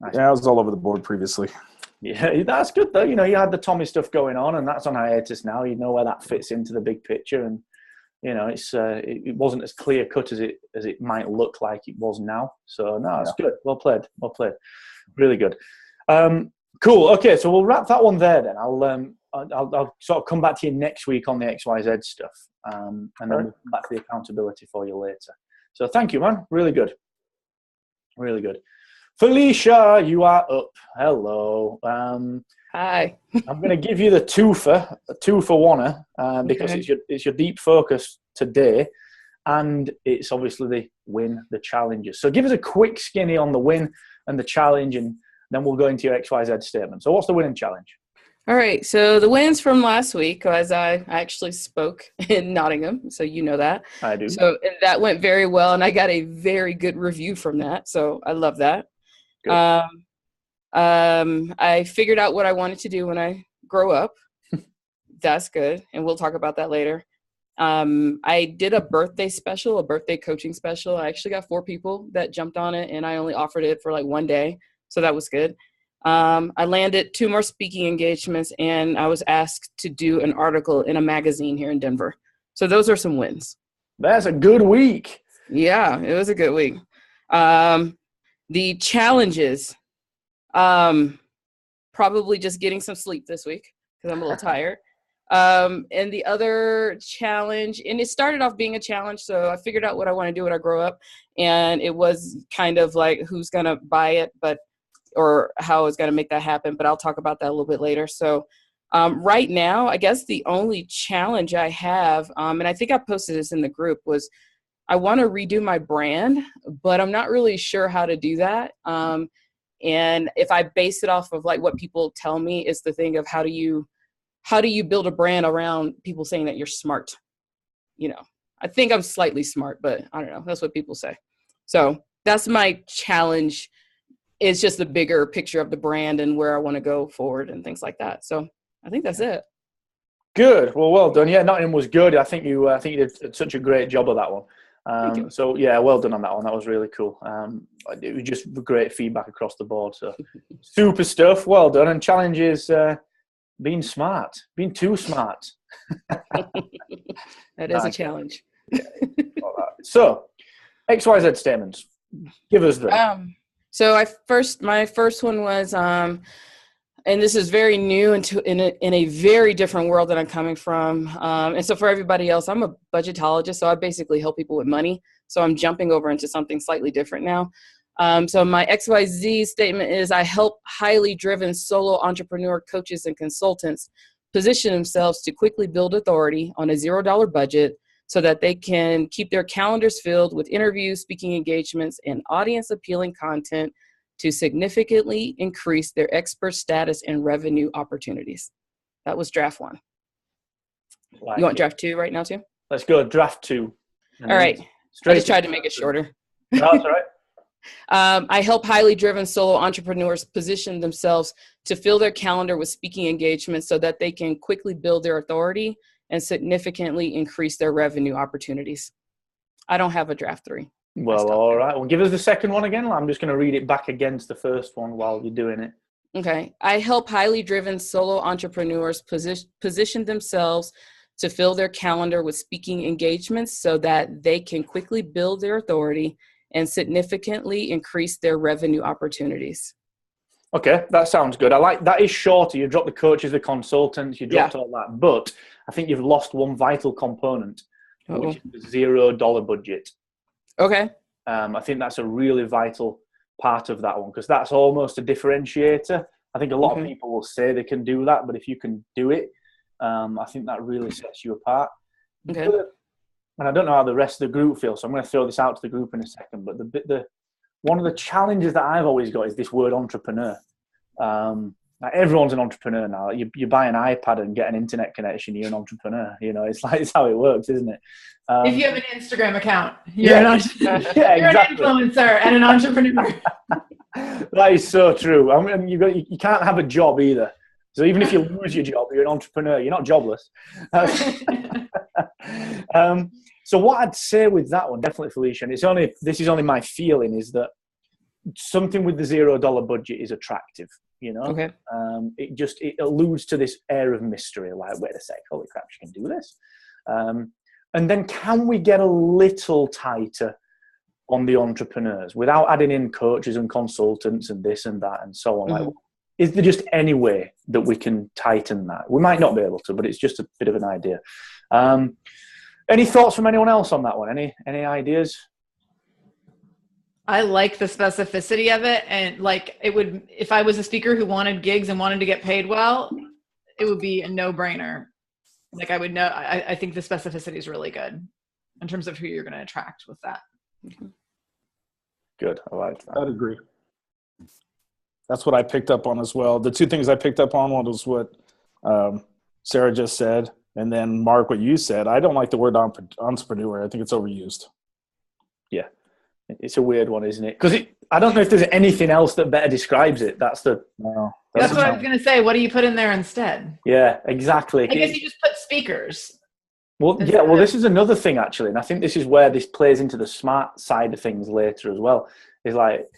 Nice. Yeah, I was all over the board previously. Yeah, that's good though. You had the Tommy stuff going on, and that's on hiatus now. You know where that fits into the big picture, and it wasn't as clear cut as it might look like it was now. So no, it's good. Well played. Really good. Cool. Okay, so we'll wrap that one there then. I'll sort of come back to you next week on the XYZ stuff, and then we'll come back to the accountability for you later. So thank you, man. Really good. Felicia, you are up. Hello. Hi. I'm going to give you the two for one, because it's your deep focus today, and it's obviously the win, the challenges. So give us a quick skinny on the win and the challenge, and then we'll go into your XYZ statement. So what's the win and challenge? All right. So the wins from last week, as I actually spoke in Nottingham, so you know that. I do. So that went very well, and I got a very good review from that. So I love that. Good. I figured out what I wanted to do when I grow up. That's good. And we'll talk about that later. I did a birthday coaching special. I actually got 4 people that jumped on it, and I only offered it for like 1 day. So that was good. I landed 2 more speaking engagements, and I was asked to do an article in a magazine here in Denver. So those are some wins. That's a good week. Yeah, it was a good week. The challenges, probably just getting some sleep this week because I'm a little tired. And the other challenge, and it started off being a challenge, so I figured out what I want to do when I grow up, and it was kind of like who's going to buy it, or how it's going to make that happen, but I'll talk about that a little bit later. So right now, I guess the only challenge I have, and I think I posted this in the group, was I want to redo my brand, but I'm not really sure how to do that. And if I base it off of like what people tell me is the thing of how do you build a brand around people saying that you're smart? I think I'm slightly smart, but I don't know. That's what people say. So that's my challenge. It's just the bigger picture of the brand and where I want to go forward and things like that. So I think that's it. Good. Well done. Yeah, Nottingham was good. I think you did such a great job of that one. So yeah, well done on that one. That was really cool. It was just great feedback across the board. So super stuff. Well done. And challenges. being smart, being too smart. That is a challenge. So, XYZ statements. Give us them. So my first one was, and this is very new in a very different world that I'm coming from. And so for everybody else, I'm a budgetologist, so I basically help people with money. So I'm jumping over into something slightly different now. So my XYZ statement is, I help highly driven solo entrepreneur coaches and consultants position themselves to quickly build authority on a $0 budget so that they can keep their calendars filled with interviews, speaking engagements, and audience appealing content to significantly increase their expert status and revenue opportunities. That was draft 1. You want draft 2 right now too? Let's go draft 2. All right. I just tried to make it shorter. No, that's all right. I help highly driven solo entrepreneurs position themselves to fill their calendar with speaking engagements so that they can quickly build their authority and significantly increase their revenue opportunities. I don't have a draft 3. Well, all right. Well, give us the second one again. I'm just going to read it back against the first one while you're doing it. Okay. I help highly driven solo entrepreneurs position themselves to fill their calendar with speaking engagements so that they can quickly build their authority and significantly increase their revenue opportunities. Okay, that sounds good. I like that. Is shorter. You drop the coaches, the consultants, you dropped all that, but I think you've lost one vital component, which is the $0 budget. Okay. I think that's a really vital part of that one because that's almost a differentiator. I think a lot of people will say they can do that, but if you can do it, I think that really sets you apart. Okay. And I don't know how the rest of the group feels, so I'm going to throw this out to the group in a second. But one of the challenges that I've always got is this word entrepreneur. Like everyone's an entrepreneur now. You buy an iPad and get an internet connection, you're an entrepreneur. You know, it's how it works, isn't it? If you have an Instagram account, you're an entrepreneur. Yeah, you're exactly. an influencer and an entrepreneur. That is so true. I mean, you can't have a job either. So even if you lose your job, you're an entrepreneur. You're not jobless. So what I'd say with that one, definitely, Felicia, and this is only my feeling, is that something with the $0 budget is attractive. You know, okay. It alludes to this air of mystery. Like, wait a sec, holy crap, she can do this. And then can we get a little tighter on the entrepreneurs without adding in coaches and consultants and this and that and so on? Like, is there just any way that we can tighten that? We might not be able to, but it's just a bit of an idea. Any thoughts from anyone else on that one? Any ideas? I like the specificity of it, and like it would, if I was a speaker who wanted gigs and wanted to get paid well, it would be a no-brainer. Like I would know. I think the specificity is really good in terms of who you're going to attract with that. Good. I like that. I'd agree. That's what I picked up on as well. The two things I picked up on, one was what Sarah just said, and then Mark, what you said. I don't like the word entrepreneur. I think it's overused. Yeah. It's a weird one, isn't it? Because I don't know if there's anything else that better describes it. That's what I was going to say. What do you put in there instead? Yeah, exactly. I guess you just put speakers. Well, yeah. Well, this is another thing actually, and I think this is where this plays into the smart side of things later as well. Is like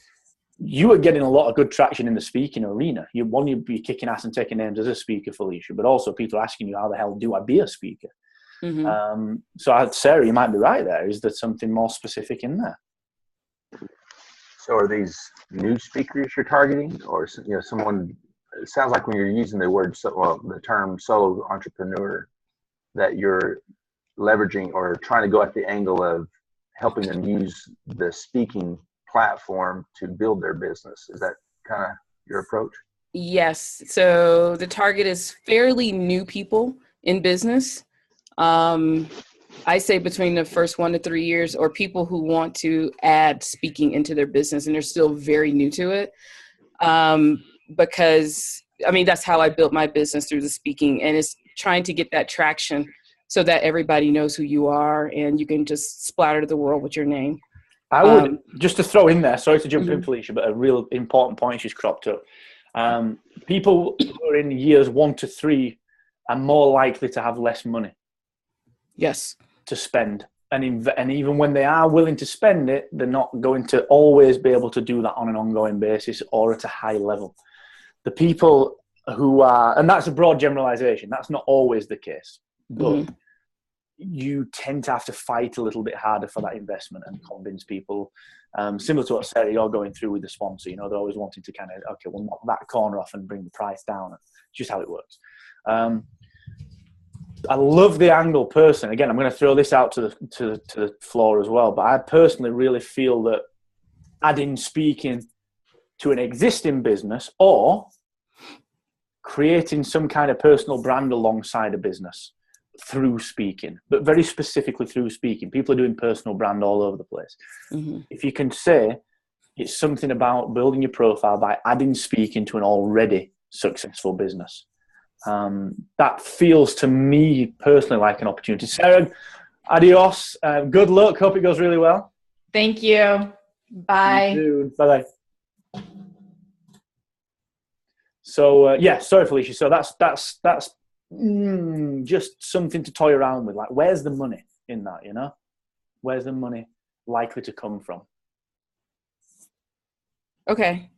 you are getting a lot of good traction in the speaking arena. You'd be kicking ass and taking names as a speaker, Felicia, but also people are asking you, how the hell do I be a speaker? So, Sarah, you might be right there. Is there something more specific in there? So are these new speakers you're targeting, or someone? It sounds like when you're using the term solo entrepreneur, that you're leveraging or trying to go at the angle of helping them use the speaking platform to build their business. Is that kind of your approach? Yes. So the target is fairly new people in business. I say between the first 1 to 3 years, or people who want to add speaking into their business and they're still very new to it. Because I mean, that's how I built my business, through the speaking, and it's trying to get that traction so that everybody knows who you are and you can just splatter to the world with your name. I would, just to throw in there, sorry to jump in, Felicia, but a real important point she's cropped up. People who are in years 1 to 3 are more likely to have less money. Yes. To spend. And even when they are willing to spend it, they're not going to always be able to do that on an ongoing basis or at a high level. The people who are, and that's a broad generalization. That's not always the case, but you tend to have to fight a little bit harder for that investment and convince people. Similar to what Sarah, you're going through with the sponsor, you know, they're always wanting to kind of, okay, we'll knock that corner off and bring the price down. It's just how it works. I love the angle personally. Again, I'm going to throw this out to the floor as well, but I personally really feel that adding speaking to an existing business or creating some kind of personal brand alongside a business through speaking, but very specifically through speaking. People are doing personal brand all over the place. If you can say it's something about building your profile by adding speaking to an already successful business, that feels to me personally like an opportunity. Sarah, adios. Good luck. Hope it goes really well. Thank you. Bye. Bye-bye. So, yeah, sorry, Felicia. So that's just something to toy around with. Like, where's the money in that, you know? Where's the money likely to come from? Okay.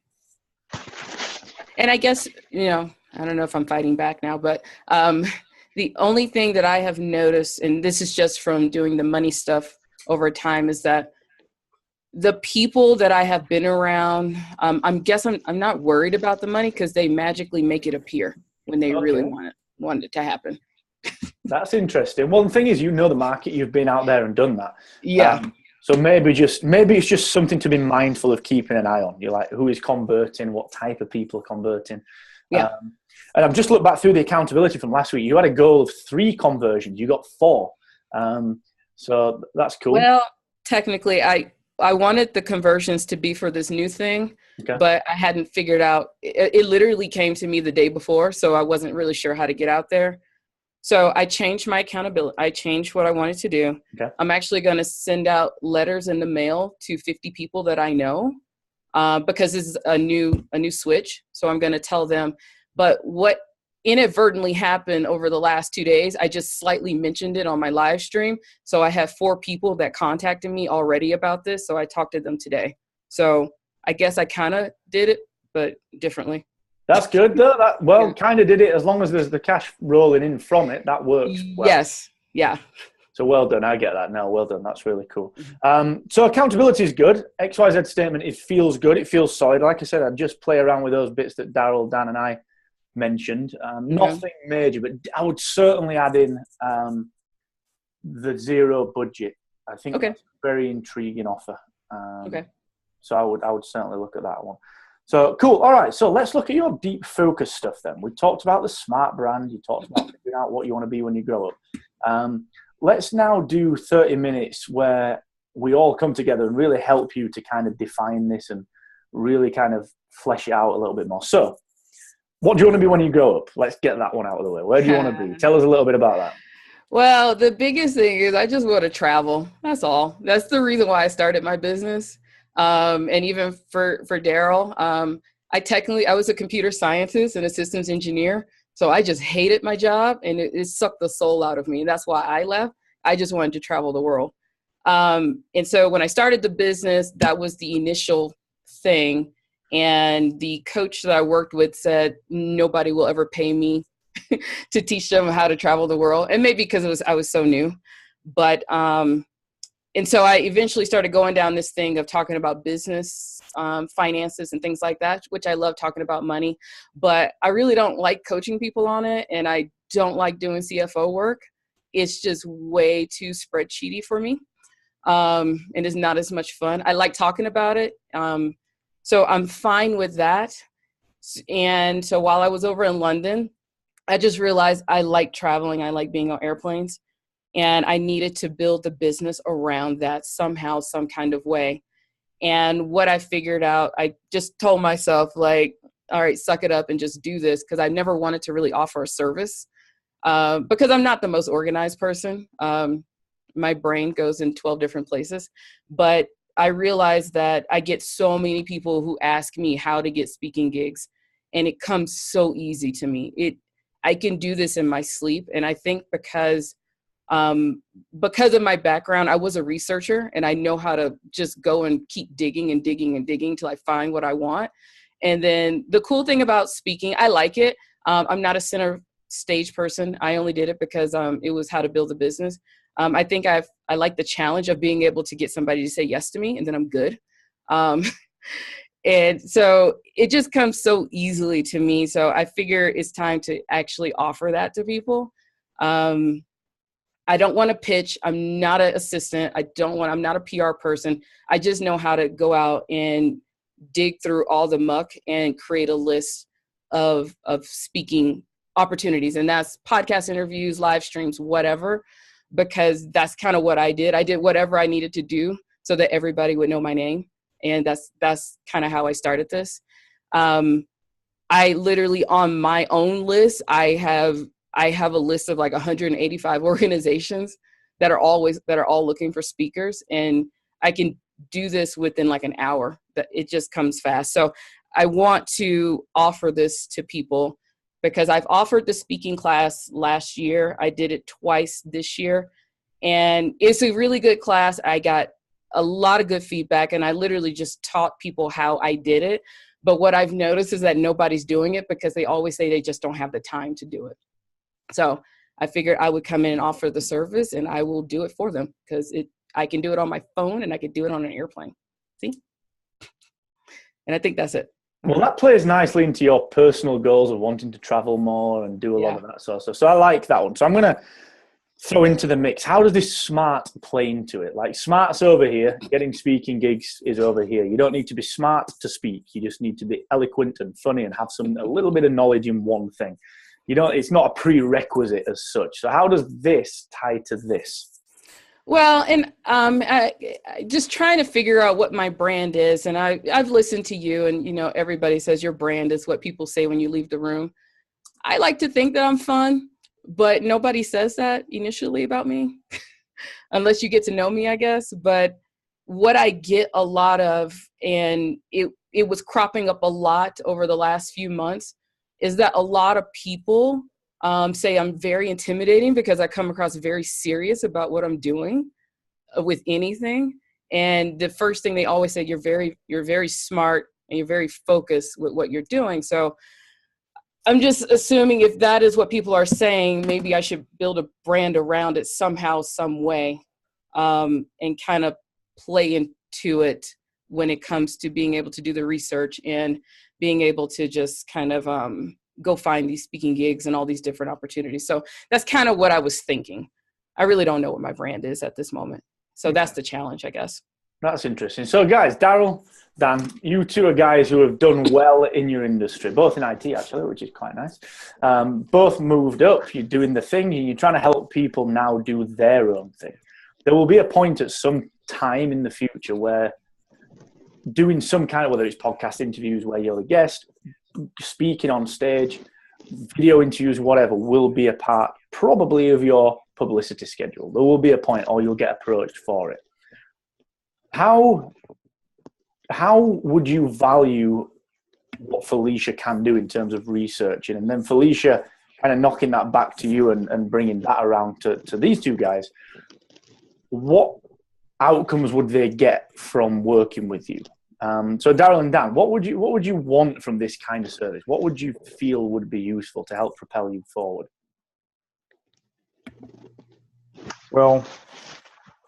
And I guess, you know, I don't know if I'm fighting back now, but the only thing that I have noticed, and this is just from doing the money stuff over time, is that the people that I have been around, I'm not worried about the money because they magically make it appear when they really want it to happen. That's interesting. Well, the thing is, you know the market. You've been out there and done that. Yeah. So maybe it's just something to be mindful of, keeping an eye on. You're like, who is converting? What type of people are converting? Yeah. And I've just looked back through the accountability from last week. You had a goal of 3 conversions. You got 4. So that's cool. Well, technically, I wanted the conversions to be for this new thing, but I hadn't figured out. It literally came to me the day before, so I wasn't really sure how to get out there. So I changed my accountability. I changed what I wanted to do. Okay. I'm actually going to send out letters in the mail to 50 people that I know because this is a new switch. So I'm going to tell them. But what inadvertently happened over the last 2 days, I just slightly mentioned it on my live stream. So I have 4 people that contacted me already about this. So I talked to them today. So I guess I kind of did it, but differently. That's good though. Kind of did it as long as there's the cash rolling in from it. That works well. Yes. Yeah. So well done. I get that now. Well done. That's really cool. So accountability is good. XYZ statement, it feels good. It feels solid. Like I said, I'd just play around with those bits that Daryl, Dan, and I mentioned. Nothing major, but I would certainly add in the 0 budget. I think that's a very intriguing offer. So I would certainly look at that one. So cool. All right. So let's look at your deep focus stuff then. We talked about the smart brand. You talked about figuring out what you want to be when you grow up. Let's now do 30 minutes where we all come together and really help you to kind of define this and really kind of flesh it out a little bit more. So what do you want to be when you grow up? Let's get that one out of the way. Where do you want to be? Tell us a little bit about that. Well, the biggest thing is I just want to travel. That's all. That's the reason why I started my business. And even for Daryl, I was a computer scientist and a systems engineer. So I just hated my job and it sucked the soul out of me. That's why I left. I just wanted to travel the world. And so when I started the business, that was the initial thing. And the coach that I worked with said, nobody will ever pay me to teach them how to travel the world. And maybe because I was so new, but, and so I eventually started going down this thing of talking about business, finances and things like that, which I love talking about money, but I really don't like coaching people on it. And I don't like doing CFO work. It's just way too spreadsheety for me. And it's not as much fun. I like talking about it. So I'm fine with that. And so while I was over in London, I just realized I like traveling. I like being on airplanes. And I needed to build the business around that somehow, some kind of way. And what I figured out, I just told myself, like, all right, suck it up and just do this. Because I never wanted to really offer a service because I'm not the most organized person. My brain goes in 12 different places. But I realized that I get so many people who ask me how to get speaking gigs. And it comes so easy to me. I can do this in my sleep. And I think because of my background, I was a researcher and I know how to just go and keep digging and digging and digging till I find what I want. And then the cool thing about speaking, I like it. I'm not a center stage person. I only did it because it was how to build a business. I think I like the challenge of being able to get somebody to say yes to me, and then I'm good. And so it just comes so easily to me. So I figure it's time to actually offer that to people. I don't want to pitch. I'm not an assistant. I'm not a PR person. I just know how to go out and dig through all the muck and create a list of speaking opportunities. And that's podcast interviews, live streams, whatever, because that's kind of what I did. I did whatever I needed to do so that everybody would know my name. And that's kind of how I started this. I literally, on my own list, I have a list of like 185 organizations that are all looking for speakers, and I can do this within like an hour. That it just comes fast. So I want to offer this to people because I've offered the speaking class last year. I did it twice this year, and it's a really good class. I got a lot of good feedback, and I literally just taught people how I did it. But what I've noticed is that nobody's doing it because they always say they just don't have the time to do it. So I figured I would come in and offer the service, and I will do it for them because I can do it on my phone and I can do it on an airplane. See? And I think that's it. Well, that plays nicely into your personal goals of wanting to travel more and do a lot of that sort of stuff. So I like that one. So I'm going to throw into the mix. How does this smart play into it? Like, smart's over here. Getting speaking gigs is over here. You don't need to be smart to speak. You just need to be eloquent and funny and have a little bit of knowledge in one thing. It's not a prerequisite as such. So how does this tie to this? Well, and I just trying to figure out what my brand is. And I've listened to you, and, everybody says your brand is what people say when you leave the room. I like to think that I'm fun, but nobody says that initially about me, unless you get to know me, I guess. But what I get a lot of, and it was cropping up a lot over the last few months, is that a lot of people say I'm very intimidating because I come across very serious about what I'm doing with anything. And the first thing they always say, you're very smart and you're very focused with what you're doing. So I'm just assuming if that is what people are saying, maybe I should build a brand around it somehow, some way, and kind of play into it when it comes to being able to do the research and being able to just kind of go find these speaking gigs and all these different opportunities. So that's kind of what I was thinking. I really don't know what my brand is at this moment. So that's the challenge, I guess. That's interesting. So guys, Daryl, Dan, you two are guys who have done well in your industry, both in IT actually, which is quite nice. Both moved up, you're doing the thing, and you're trying to help people now do their own thing. There will be a point at some time in the future where doing some kind of, whether it's podcast interviews where you're the guest, speaking on stage, video interviews, whatever, will be a part probably of your publicity schedule. There will be a point, or you'll get approached for it. How would you value what Felicia can do in terms of researching, and then Felicia kind of knocking that back to you and bringing that around to these two guys? What outcomes would they get from working with you? So Daryl and Dan, what would you want from this kind of service? What would you feel would be useful to help propel you forward? Well,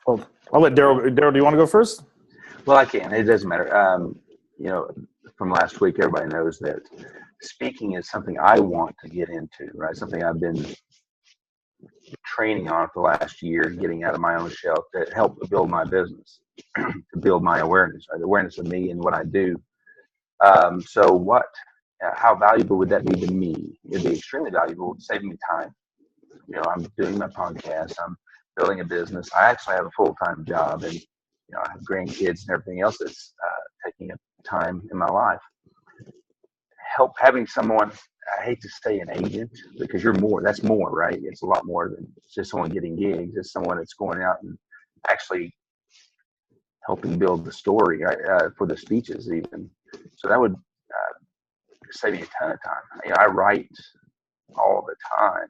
I'll let Daryl. Daryl, do you want to go first? Well, I can. It doesn't matter. From last week, everybody knows that speaking is something I want to get into, right? Something I've been training on for the last year, getting out of my own shell to help build my business, to build my awareness, right? Awareness of me and what I do. How valuable would that be to me? It'd be extremely valuable, saving me time. I'm doing my podcast. I'm building a business. I actually have a full-time job, and I have grandkids and everything else that's taking up time in my life. Having someone, I hate to say an agent, because that's more, right? It's a lot more than just someone getting gigs. It's someone that's going out and actually helping build the story, right, for the speeches even. So that would save me a ton of time. I write all the time,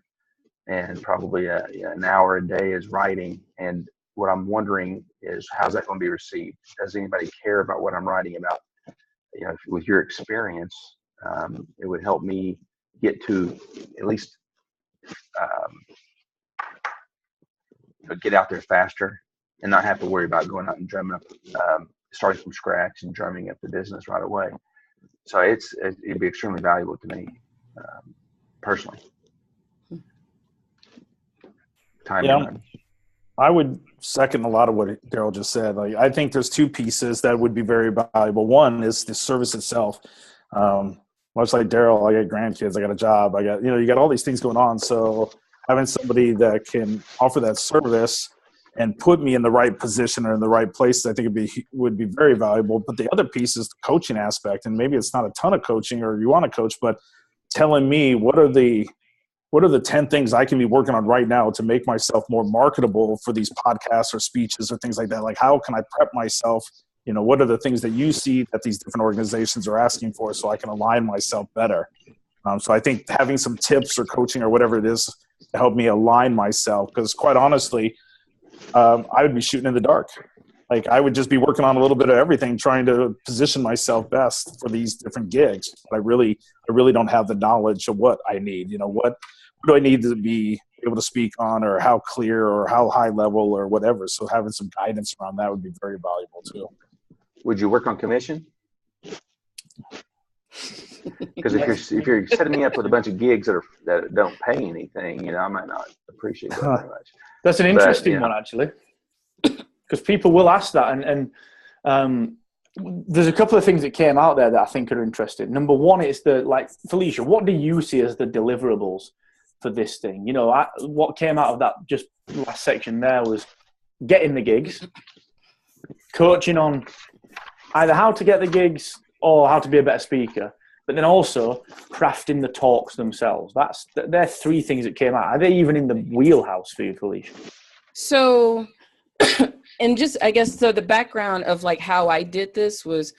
and probably an hour a day is writing. And what I'm wondering is, how's that going to be received? Does anybody care about what I'm writing about? With your experience, it would help me get to at least get out there faster and not have to worry about going out and drumming up, starting from scratch and drumming up the business right away. So it'd be extremely valuable to me personally. Time to run. I would second a lot of what Daryl just said. Like, I think there's two pieces that would be very valuable. One is the service itself. Much like Daryl, I got grandkids, I got a job, you got all these things going on. So having somebody that can offer that service and put me in the right position or in the right place, I think would be very valuable. But the other piece is the coaching aspect. And maybe it's not a ton of coaching or you want to coach, but telling me what are the 10 things I can be working on right now to make myself more marketable for these podcasts or speeches or things like that? Like, how can I prep myself? What are the things that you see that these different organizations are asking for so I can align myself better? So I think having some tips or coaching or whatever it is to help me align myself, because quite honestly, I would be shooting in the dark. Like, I would just be working on a little bit of everything, trying to position myself best for these different gigs. But I really don't have the knowledge of what I need. What do I need to be able to speak on, or how clear or how high level or whatever. So having some guidance around that would be very valuable too. Would you work on commission? Because if you're setting me up with a bunch of gigs that don't pay anything, I might not appreciate that very much. That's an interesting one, actually, because people will ask that, and there's a couple of things that came out there that I think are interesting. Number one is Felicia, what do you see as the deliverables for this thing? What came out of that just last section there was getting the gigs, coaching on either how to get the gigs or how to be a better speaker, but then also crafting the talks themselves. They're three things that came out. Are they even in the wheelhouse for you, Felicia? So, and just, I guess, so the background of how I did this was,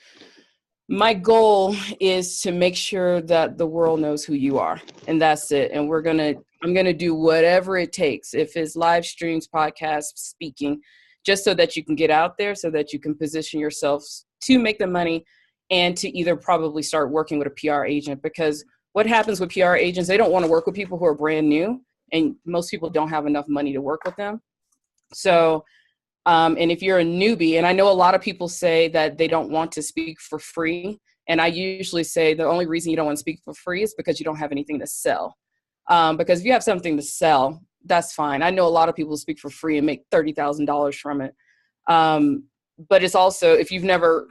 my goal is to make sure that the world knows who you are, and that's it. And I'm going to do whatever it takes. If it's live streams, podcasts, speaking, just so that you can get out there, so that you can position yourself to make the money and to either probably start working with a PR agent. Because what happens with PR agents, they don't want to work with people who are brand new, and most people don't have enough money to work with them. So, and if you're a newbie, and I know a lot of people say that they don't want to speak for free. And I usually say the only reason you don't want to speak for free is because you don't have anything to sell. Because if you have something to sell, that's fine. I know a lot of people speak for free and make $30,000 from it. But it's also, if you've never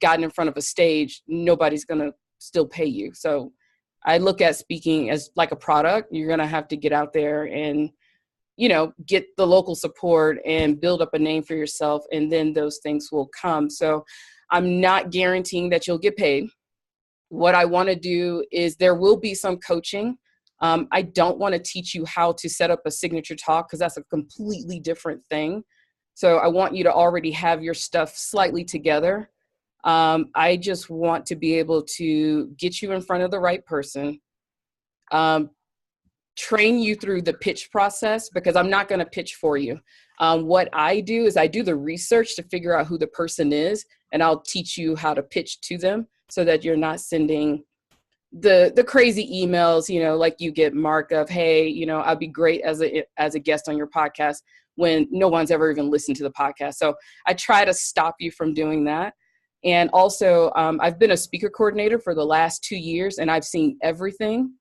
gotten in front of a stage, nobody's going to still pay you. So I look at speaking as like a product. You're going to have to get out there and, get the local support and build up a name for yourself. And then those things will come. So I'm not guaranteeing that you'll get paid. What I want to do is there will be some coaching. I don't want to teach you how to set up a signature talk, because that's a completely different thing. So I want you to already have your stuff slightly together. I just want to be able to get you in front of the right person, train you through the pitch process, because I'm not going to pitch for you. What I do is I do the research to figure out who the person is, and I'll teach you how to pitch to them so that you're not sending the crazy emails, like you get, Mark, of, hey, I'd be great as a guest on your podcast, when no one's ever even listened to the podcast. So I try to stop you from doing that. And also, I've been a speaker coordinator for the last 2 years, and I've seen everything.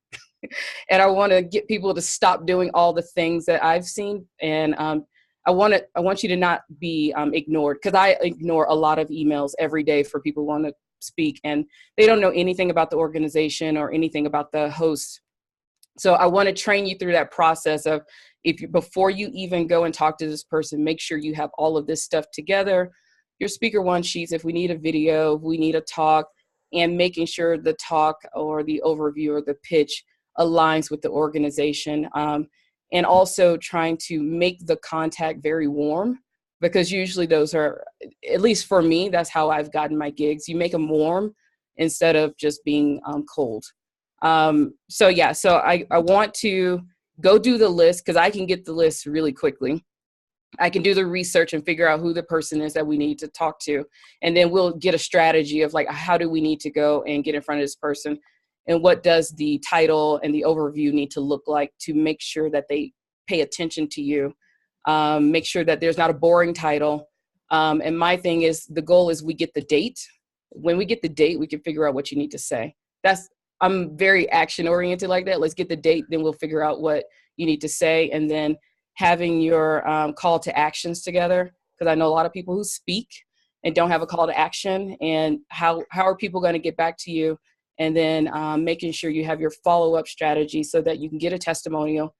And I want to get people to stop doing all the things that I've seen. And I want you to not be ignored, because I ignore a lot of emails every day for people who want to speak, and they don't know anything about the organization or anything about the host. So I want to train you through that process of, before you even go and talk to this person, make sure you have all of this stuff together, your speaker one sheets, if we need a video, if we need a talk, and making sure the talk or the overview or the pitch aligns with the organization. And also trying to make the contact very warm, because usually those are, at least for me, that's how I've gotten my gigs. You make them warm instead of just being cold. So I want to go do the list, because I can get the list really quickly. I can do the research and figure out who the person is that we need to talk to. And then we'll get a strategy of how do we need to go and get in front of this person. and what does the title and the overview need to look like to make sure that they pay attention to you. Make sure that there's not a boring title. And my thing is, the goal is we get the date. When we get the date, we can figure out what you need to say. I'm very action oriented like that. Let's get the date, then we'll figure out what you need to say. And then having your call to actions together, because I know a lot of people who speak and don't have a call to action, and how are people going to get back to you? And then making sure you have your follow-up strategy so that you can get a testimonial.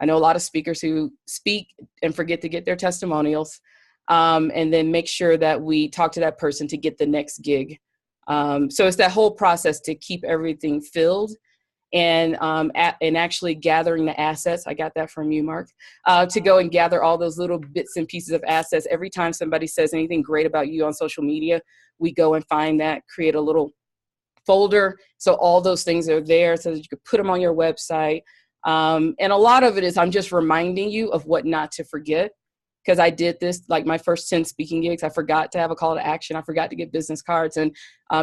I know a lot of speakers who speak and forget to get their testimonials. And then make sure that we talk to that person to get the next gig. So it's that whole process to keep everything filled, and actually gathering the assets. I got that from you, Mark, to go and gather all those little bits and pieces of assets. Every time somebody says anything great about you on social media, we go and find that, create a little folder. So all those things are there so that you could put them on your website. And a lot of it is I'm just reminding you of what not to forget. Because I did this, like my first 10 speaking gigs, I forgot to have a call to action. I forgot to get business cards. And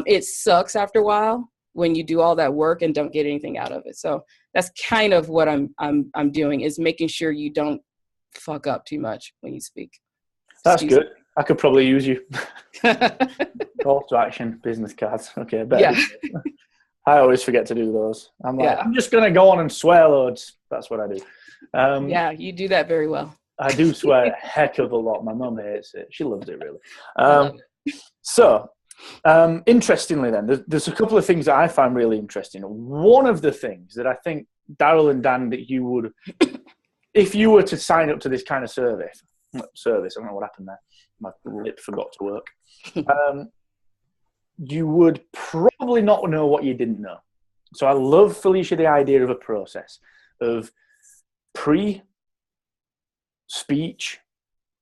it sucks after a while when you do all that work and don't get anything out of it. So that's kind of what I'm doing, is making sure you don't fuck up too much when you speak. That's good. I could probably use you. Call to action, business cards. Okay, better. Yeah. I always forget to do those. I'm like, I'm just going to go on and swear loads. That's what I do. Yeah, you do that very well. I do swear a heck of a lot. My mum hates it. She loves it, really. So, interestingly then, there's a couple of things that I find really interesting. One of the things that I think, Daryl and Dan, that you would, if you were to sign up to this kind of service, I don't know what happened there. My lip forgot to work. You would probably not know what you didn't know. So I love, Felicia, the idea of a process of speech,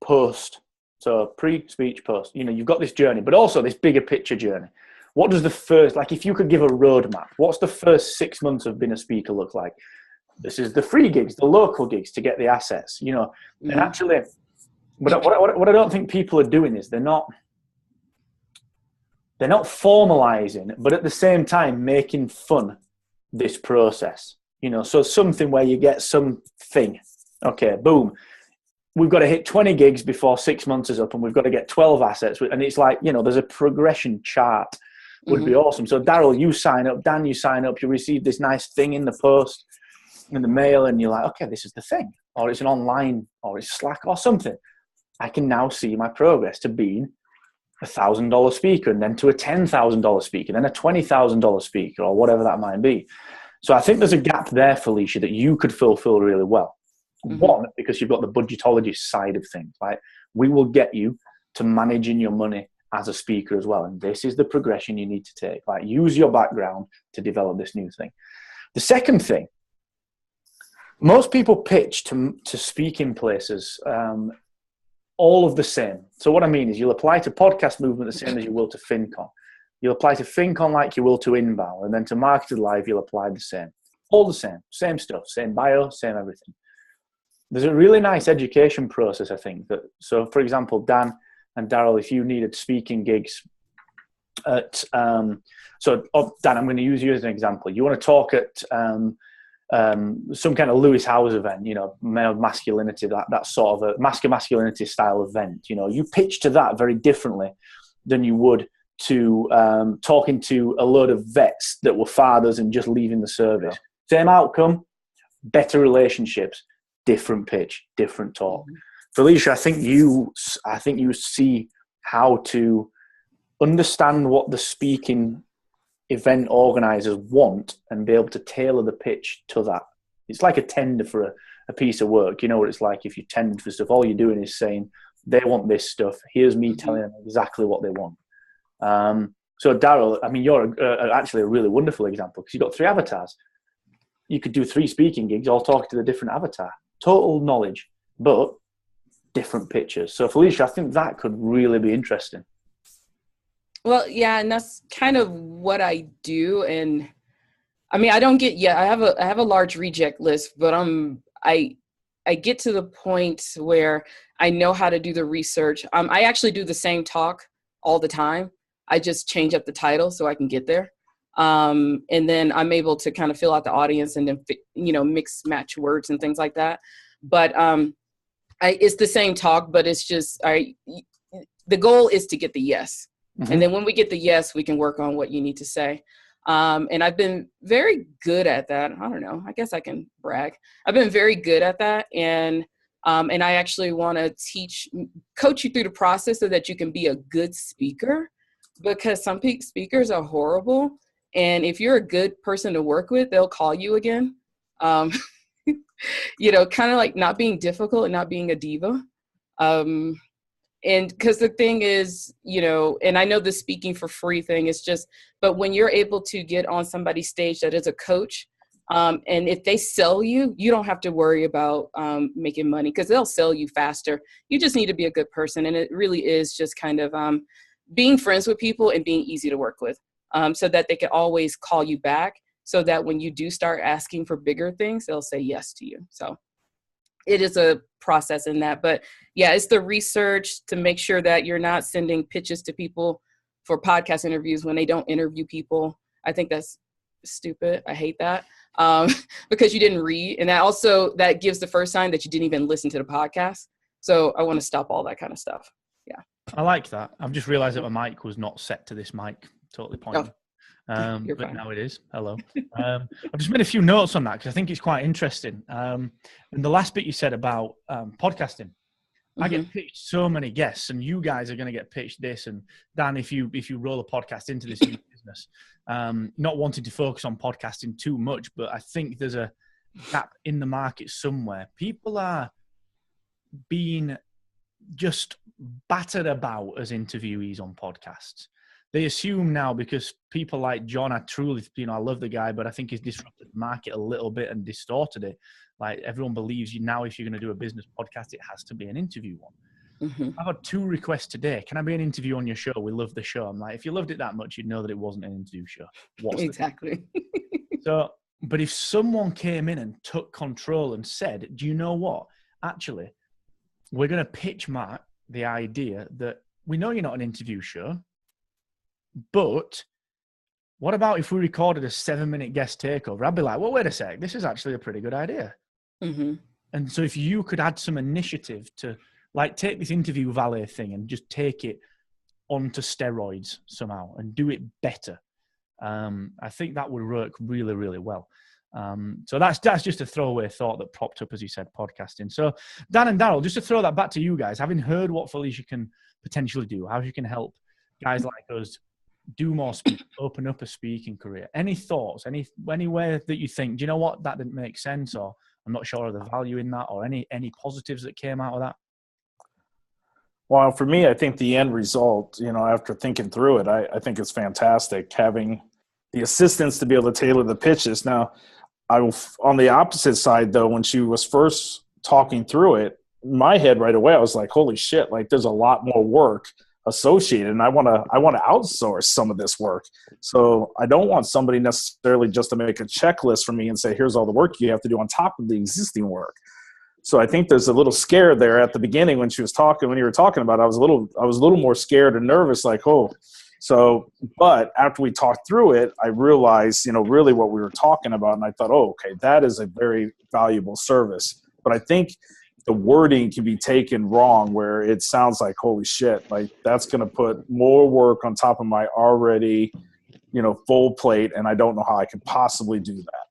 post. So pre-speech, post. You know, you've got this journey, but also this bigger picture journey. What does the first, like if you could give a roadmap, what's the first 6 months of being a speaker look like? This is the free gigs, the local gigs to get the assets, you know. Mm-hmm. And actually, but what I don't think people are doing is they're not formalizing, but at the same time making fun this process. You know, so something where you get something. Okay, boom. We've got to hit 20 gigs before 6 months is up, and we've got to get 12 assets. And it's like, you know, there's a progression chart would be awesome. So Daryl, you sign up, Dan, you sign up, you receive this nice thing in the post, in the mail, and you're like, okay, this is the thing. Or it's an online, or it's Slack or something. I can now see my progress to being $1,000 speaker, and then to a $10,000 speaker, then a $20,000 speaker, or whatever that might be. So I think there's a gap there, Felicia, that you could fulfill really well. Mm-hmm. One, because you've got the budgetology side of things. Like, we will get you to managing your money as a speaker as well. And this is the progression you need to take. Like, use your background to develop this new thing. The second thing, most people pitch to speaking places all of the same. So what I mean is, you'll apply to Podcast Movement the same as you will to FinCon. You'll apply to FinCon like you will to Inbound. And then to Marketed Live, you'll apply the same. All the same. Same stuff. Same bio, same everything. There's a really nice education process, I think. So, for example, Dan and Daryl, if you needed speaking gigs at, Dan, I'm going to use you as an example. You want to talk at some kind of Lewis Howes event, you know, male masculinity, that sort of a masculinity style event. You know, you pitch to that very differently than you would to talking to a load of vets that were fathers and just leaving the service. Same outcome, better relationships. Different pitch, different talk. Felicia, I think you see how to understand what the speaking event organizers want and be able to tailor the pitch to that. It's like a tender for a piece of work. You know what it's like if you tender for stuff. All you're doing is saying, they want this stuff. Here's me telling them exactly what they want. So Daryl, I mean, you're actually a really wonderful example because you've got 3 avatars. You could do 3 speaking gigs, all talking to the different avatar. Total knowledge, but different pictures. So Felicia, I think that could really be interesting. Well, yeah, and that's kind of what I do. And I mean, I have a large reject list, but I get to the point where I know how to do the research. I actually do the same talk all the time. I just change up the title so I can get there. And then I'm able to kind of fill out the audience and then, mix match words and things like that. But it's the same talk, but it's just, the goal is to get the yes. Mm-hmm. And then when we get the yes, we can work on what you need to say. And I've been very good at that. I don't know. I guess I can brag. I've been very good at that. And I actually want to coach you through the process so that you can be a good speaker, because some speakers are horrible. And if you're a good person to work with, they'll call you again. Kind of like not being difficult and not being a diva. And because the thing is, and I know the speaking for free thing is just, but when you're able to get on somebody's stage that is a coach, and if they sell you, you don't have to worry about making money, because they'll sell you faster. You just need to be a good person. And it really is just kind of being friends with people and being easy to work with, so that they can always call you back, so that when you do start asking for bigger things, they'll say yes to you. So it is a process in that. But yeah, it's the research to make sure that you're not sending pitches to people for podcast interviews when they don't interview people. I think that's stupid. I hate that. Because you didn't read. And that gives the first sign that you didn't even listen to the podcast. So I want to stop all that kind of stuff. Yeah. I like that. I've just realized that my mic was not set to this mic. Totally pointless. Oh. But fine. Now it is. Hello. I've just made a few notes on that because I think it's quite interesting. And the last bit you said about podcasting, I get pitched so many guests, and you guys are going to get pitched this. And Dan, if you roll a podcast into this new business, not wanting to focus on podcasting too much, but I think there's a gap in the market somewhere. People are being just battered about as interviewees on podcasts. They assume now, because people like John, I love the guy, but I think he's disrupted the market a little bit and distorted it. Like, everyone believes now if you're going to do a business podcast, it has to be an interview one. Mm-hmm. I've had 2 requests today. Can I be an interview on your show? We love the show. I'm like, if you loved it that much, you'd know that it wasn't an interview show. Exactly. So, but if someone came in and took control and said, do you know what? Actually, we're going to pitch Matt the idea that we know you're not an interview show, but what about if we recorded a 7-minute guest takeover? I'd be like, well, wait a sec. This is actually a pretty good idea. Mm-hmm. And so if you could add some initiative to, like, take this interview valet thing and just take it onto steroids somehow and do it better, I think that would work really, really well. So that's just a throwaway thought that popped up as you said podcasting. So Dan and Daryl, just to throw that back to you guys, having heard what Felicia can potentially do, how she can help guys like us do more speaking, open up a speaking career. Any thoughts? Anywhere that you think, do you know what, that didn't make sense, or I'm not sure of the value in that, or any positives that came out of that? Well, for me, I think the end result, after thinking through it, I think it's fantastic having the assistants to be able to tailor the pitches. Now, on the opposite side, though, when she was first talking through it, in my head right away, I was like, holy shit, like there's a lot more work associated, and I want to outsource some of this work. So I don't want somebody necessarily just to make a checklist for me and say, here's all the work you have to do on top of the existing work. So I think there's a little scare there at the beginning when you were talking about it. I was a little more scared and nervous, like, oh. So, but after we talked through it, I realized, really what we were talking about, and I thought, oh, okay, that is a very valuable service. But I think the wording can be taken wrong, where it sounds like, holy shit, like that's going to put more work on top of my already, full plate, and I don't know how I could possibly do that.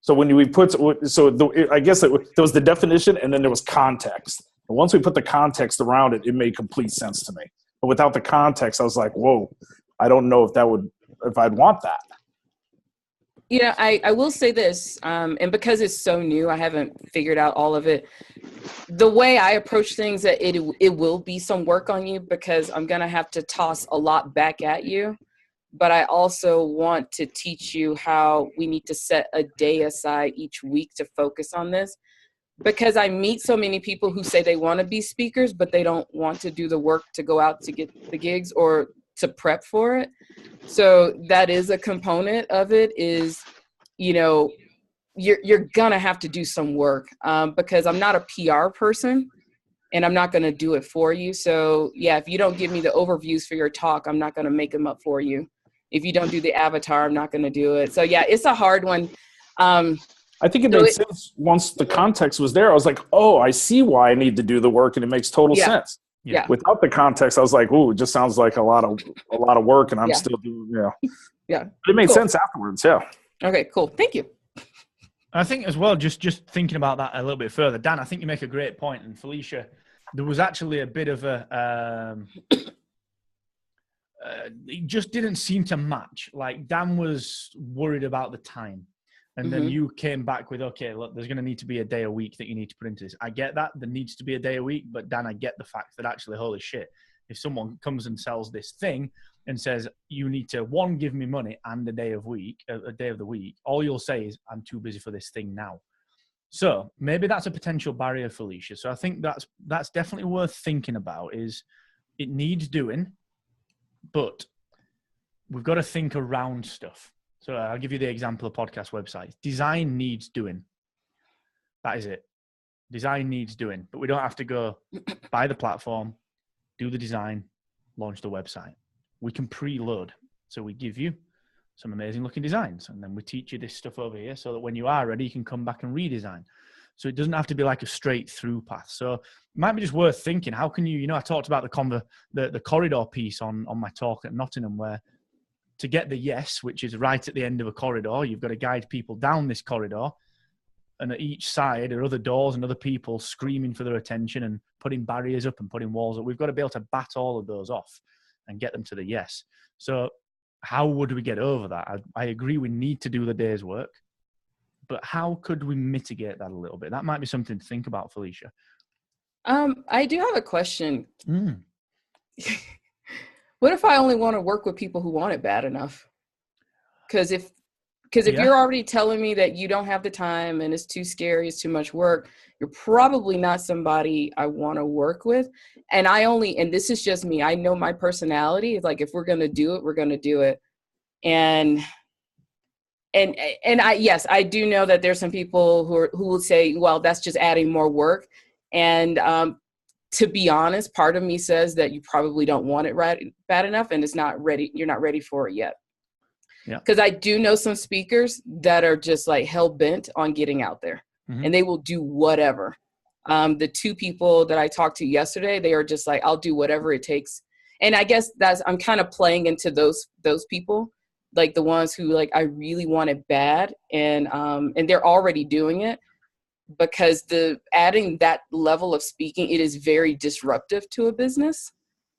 So when I guess there was the definition, and then there was context. And once we put the context around it, it made complete sense to me. But without the context, I was like, whoa, I don't know if I'd want that. I will say this, and because it's so new, I haven't figured out all of it. The way I approach things, that it will be some work on you, because I'm going to have to toss a lot back at you. But I also want to teach you how we need to set a day aside each week to focus on this. Because I meet so many people who say they want to be speakers, but they don't want to do the work to go out to get the gigs or to prep for it. So that is a component of it, is, you're going to have to do some work, because I'm not a PR person and I'm not going to do it for you. So yeah, if you don't give me the overviews for your talk, I'm not going to make them up for you. If you don't do the avatar, I'm not going to do it. So yeah, it's a hard one. I think it made sense once the context was there. I was like, oh, I see why I need to do the work, and it makes total sense. Yeah. Without the context, I was like, ooh, it just sounds like a lot of work, and I'm still doing, Yeah. But it made sense afterwards. Yeah. Okay, cool. Thank you. I think as well, just thinking about that a little bit further, Dan, I think you make a great point. And Felicia, there was actually a bit of a, it just didn't seem to match. Like Dan was worried about the time. And then you came back with, okay, look, there's going to need to be a day a week that you need to put into this. I get that. There needs to be a day a week. But Dan, I get the fact that actually, holy shit, if someone comes and sells this thing and says, you need to, one, give me money and a day of the week, all you'll say is, I'm too busy for this thing now. So maybe that's a potential barrier, Felicia. So I think that's definitely worth thinking about. Is it needs doing, but we've got to think around stuff. So I'll give you the example of podcast websites. Design needs doing. That is it. Design needs doing, but we don't have to go buy the platform, do the design, launch the website. We can preload. So we give you some amazing looking designs, and then we teach you this stuff over here so that when you are ready, you can come back and redesign. So it doesn't have to be like a straight through path. So it might be just worth thinking, how can you, I talked about the corridor piece on my talk at Nottingham, where to get the yes, which is right at the end of a corridor, you've got to guide people down this corridor. And at each side are other doors and other people screaming for their attention and putting barriers up and putting walls up. We've got to be able to bat all of those off and get them to the yes. So how would we get over that? I agree we need to do the day's work, but how could we mitigate that a little bit? That might be something to think about, Felicia. I do have a question. What if I only want to work with people who want it bad enough? Because if you're already telling me that you don't have the time and it's too scary, it's too much work, you're probably not somebody I want to work with. And this is just me, I know my personality. It's like, if we're going to do it, we're going to do it. And I do know that there's some people who will say, well, that's just adding more work. And to be honest, part of me says that you probably don't want it bad enough, and it's not ready. You're not ready for it yet. Yeah. Because I do know some speakers that are just like hell bent on getting out there, and they will do whatever. The two people that I talked to yesterday, they are just like, I'll do whatever it takes. And I guess I'm kind of playing into those people, like the ones who like, I really want it bad, and they're already doing it. Because adding that level of speaking, it is very disruptive to a business.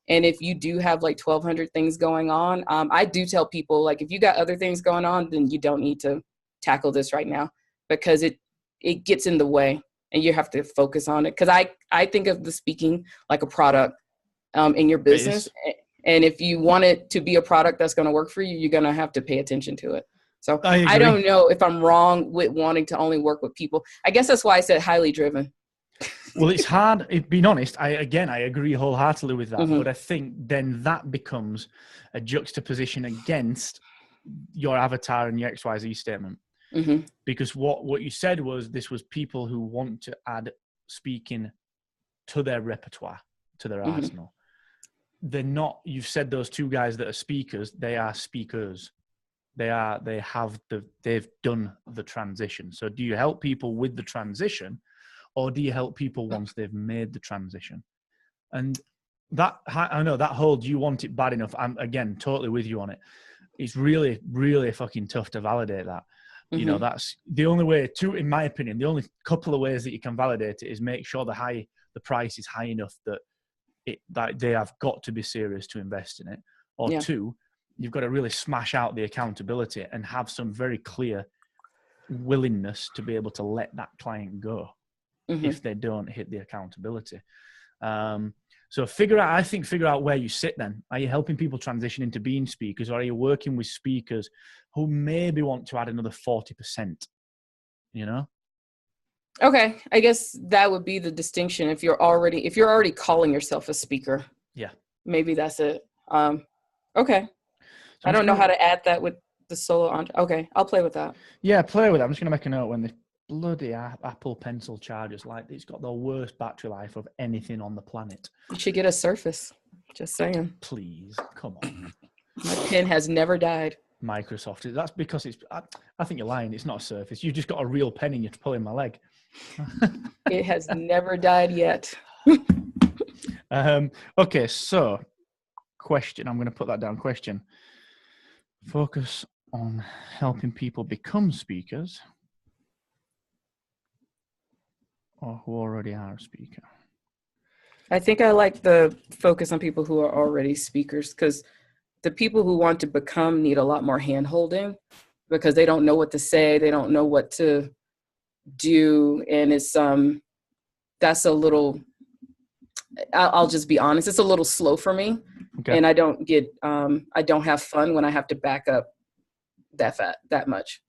And if you do have like 1,200 things going on, I do tell people, like, if you got other things going on, then you don't need to tackle this right now, because it gets in the way and you have to focus on it. Because I think of the speaking like a product in your business. And if you want it to be a product that's going to work for you, you're going to have to pay attention to it. So I don't know if I'm wrong with wanting to only work with people. I guess that's why I said highly driven. Well, it's hard. Being honest, I agree wholeheartedly with that. But I think then that becomes a juxtaposition against your avatar and your XYZ statement. Because what you said was, this was people who want to add speaking to their repertoire, to their arsenal. They're not, you've said those two guys that are speakers, they are speakers. They've done the transition. So do you help people with the transition, or do you help people once they've made the transition? And that, I know that whole, do you want it bad enough? I'm again totally with you on it. It's really, really fucking tough to validate that. You know, that's the only way to, in my opinion, the only couple of ways that you can validate it is make sure the price is high enough that they have got to be serious to invest in it. Or two, you've got to really smash out the accountability and have some very clear willingness to be able to let that client go if they don't hit the accountability. So figure out where you sit then. Are you helping people transition into being speakers, or are you working with speakers who maybe want to add another 40%, you know? Okay. I guess that would be the distinction. If you're already calling yourself a speaker. Yeah. Maybe that's it. Okay. So I don't know how to add that with the solo on. Okay. I'll play with that. Yeah, play with it. I'm just going to make a note when the bloody Apple Pencil chargers, like, it's got the worst battery life of anything on the planet. You should get a Surface. Just saying. Please, come on. My pen has never died. Microsoft. That's because it's. I think you're lying. It's not a Surface. You've just got a real pen and you're pulling my leg. It has never died yet. Okay, so question. I'm going to put that down. Question. Focus on helping people become speakers or who already are a speaker. I think I like the focus on people who are already speakers, because the people who want to become need a lot more hand-holding because they don't know what to say. They don't know what to do. And it's, that's a little, I'll just be honest, it's a little slow for me. Okay. And I don't have fun when I have to back up that much.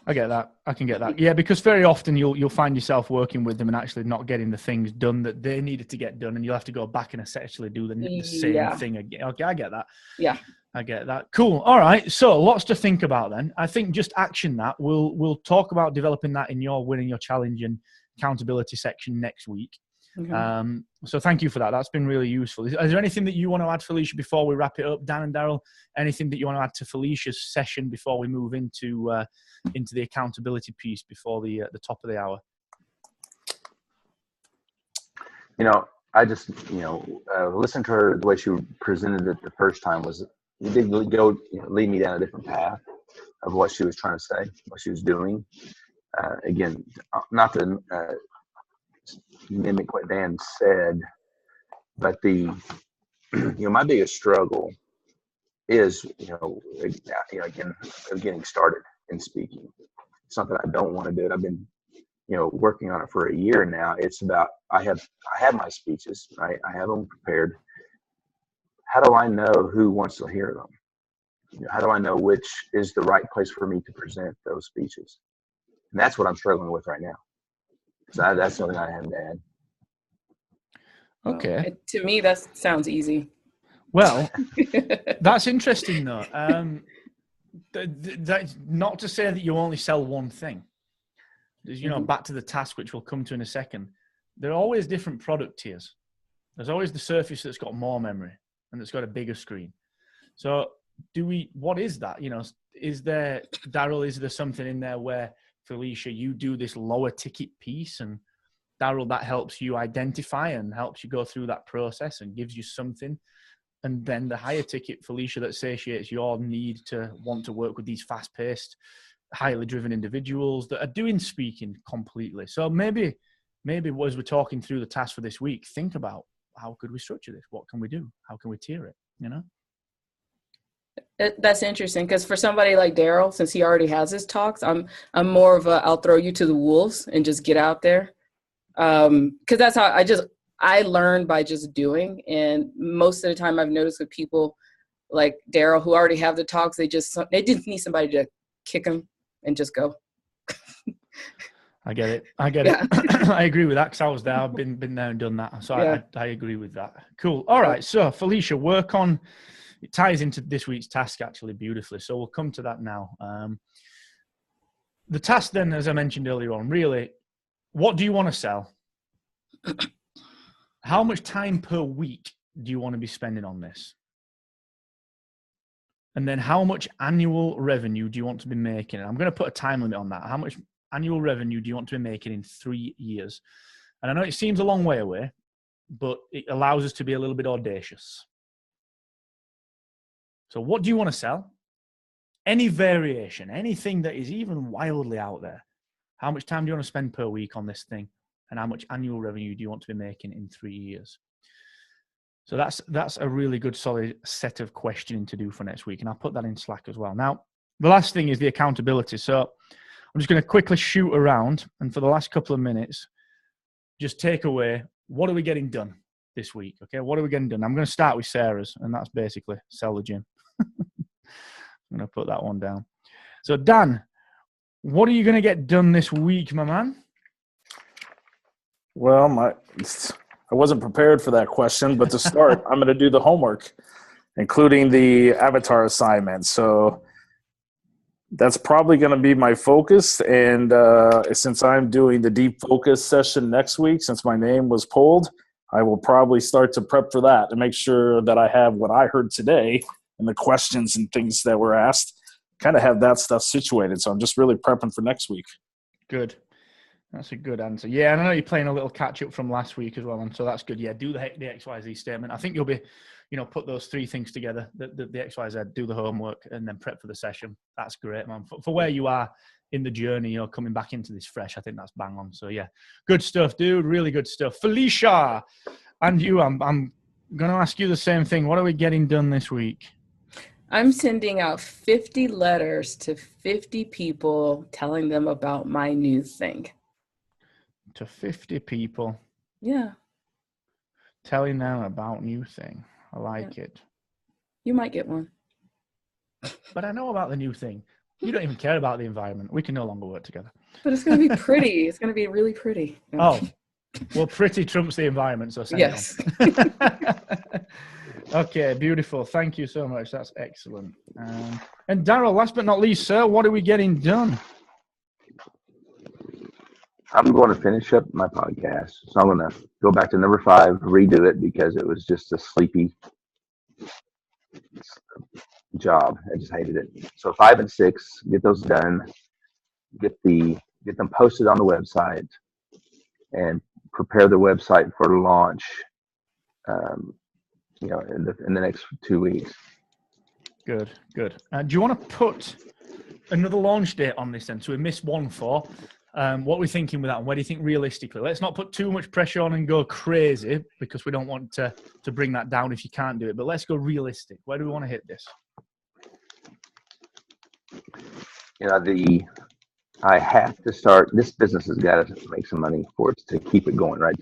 I get that. I can get that. Yeah, because very often you'll find yourself working with them and actually not getting the things done that they needed to get done, and you'll have to go back and essentially do the same thing again. Okay, I get that. Yeah, I get that. Cool. All right. So lots to think about then. I think just action that. We'll talk about developing that in your winning your challenge and accountability section next week. Mm-hmm. So thank you for that. That's been really useful. Is there anything that you want to add, Felicia, before we wrap it up? Dan and Daryl, anything that you want to add to Felicia's session before we move into the accountability piece before the top of the hour? I just listened to her. The way she presented it the first time was it did go lead me down a different path of what she was trying to say, what she was doing. Again, not to mimic what Dan said, but my biggest struggle is again getting started in speaking. It's not that I don't want to do it. I've been working on it for a year now. It's about I have my speeches, right? I have them prepared. How do I know who wants to hear them? How do I know which is the right place for me to present those speeches? And that's what I'm struggling with right now. So that's something I have to add. Okay. To me, that sounds easy. Well, that's interesting though. That's not to say that you only sell one thing. There's, back to the task, which we'll come to in a second. There are always different product tiers. There's always the Surface that's got more memory and that's got a bigger screen. So what is that? Daryl, is there something in there where, Felicia, you do this lower ticket piece, and Daryl, that helps you identify and helps you go through that process and gives you something? And then the higher ticket, Felicia, that satiates your need to want to work with these fast-paced, highly driven individuals that are doing speaking completely. So maybe as we're talking through the task for this week, think about how could we structure this? What can we do? How can we tier it? That's interesting, because for somebody like Daryl, since he already has his talks, I'm more of I'll throw you to the wolves and just get out there. Because that's how I learn by just doing. And most of the time I've noticed with people like Daryl who already have the talks, they just need somebody to kick them and just go. I get it. Yeah. I agree with that, because I was there. I've been there and done that. So yeah. I agree with that. Cool. All right. So Felicia, it ties into this week's task actually beautifully. So we'll come to that now. The task then, as I mentioned earlier on, really, what do you want to sell? How much time per week do you want to be spending on this? And then how much annual revenue do you want to be making? And I'm going to put a time limit on that. How much annual revenue do you want to be making in 3 years? And I know it seems a long way away, but it allows us to be a little bit audacious. So what do you want to sell? Any variation, anything that is even wildly out there. How much time do you want to spend per week on this thing? And how much annual revenue do you want to be making in 3 years? So that's a really good, solid set of questioning to do for next week. And I'll put that in Slack as well. Now, the last thing is the accountability. So I'm just going to quickly shoot around. And for the last couple of minutes, just take away, what are we getting done this week? Okay, what are we getting done? I'm going to start with Sarah's, and that's basically sell the gym. I'm going to put that one down. So Dan, what are you going to get done this week, my man? Well, I wasn't prepared for that question, but to start, I'm going to do the homework, including the avatar assignment. So that's probably going to be my focus. And since I'm doing the deep focus session next week, since my name was pulled, I will probably start to prep for that and make sure that I have what I heard today and the questions and things that were asked, kind of have that stuff situated. So I'm just really prepping for next week. Good. That's a good answer. Yeah, and I know you're playing a little catch up from last week as well, and so that's good. Yeah, do the XYZ statement. I think you'll be, put those three things together, the XYZ, do the homework, and then prep for the session. That's great, man. For where you are in the journey, coming back into this fresh, I think that's bang on. So yeah, good stuff, dude. Really good stuff. Felicia, and you, I'm going to ask you the same thing. What are we getting done this week? I'm sending out 50 letters to 50 people telling them about my new thing. To 50 people? Yeah. Telling them about new thing. I like it. You might get one. But I know about the new thing. You don't even care about the environment. We can no longer work together. But it's going to be pretty. It's going to be really pretty. Oh, well, pretty trumps the environment, so send yes. it on. Okay, beautiful. Thank you so much. That's excellent. And Daryl, last but not least, sir, what are we getting done? I'm going to finish up my podcast. So I'm going to go back to number 5, redo it because it was just a sleepy job. I just hated it. So 5 and 6, get those done. Get them posted on the website and prepare the website for launch. In the next 2 weeks. Good. Do you want to put another launch date on this then? So we missed 1-4. What are we thinking with that? And where do you think realistically? Let's not put too much pressure on and go crazy because we don't want to bring that down if you can't do it. But let's go realistic. Where do we want to hit this? I have to start. This business has got to make some money for it to keep it going, right?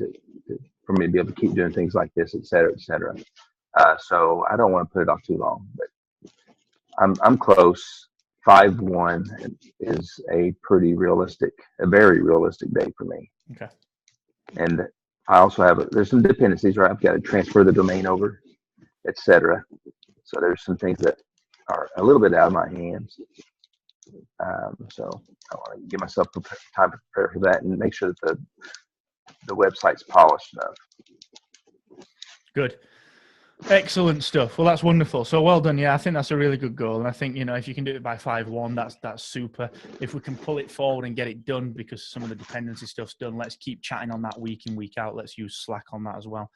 For me to be able to keep doing things like this, et cetera, et cetera. So I don't want to put it off too long, but I'm close. 5/1 is a very realistic date for me. Okay. And I also there's some dependencies, right? I've got to transfer the domain over, et cetera. So there's some things that are a little bit out of my hands. So I want to give myself time to prepare for that and make sure that the website's polished enough. Good. Excellent stuff. Well, that's wonderful. So well done. Yeah, I think that's a really good goal. And I think, if you can do it by 5/1, that's super. If we can pull it forward and get it done because some of the dependency stuff's done, let's keep chatting on that week in, week out. Let's use Slack on that as well.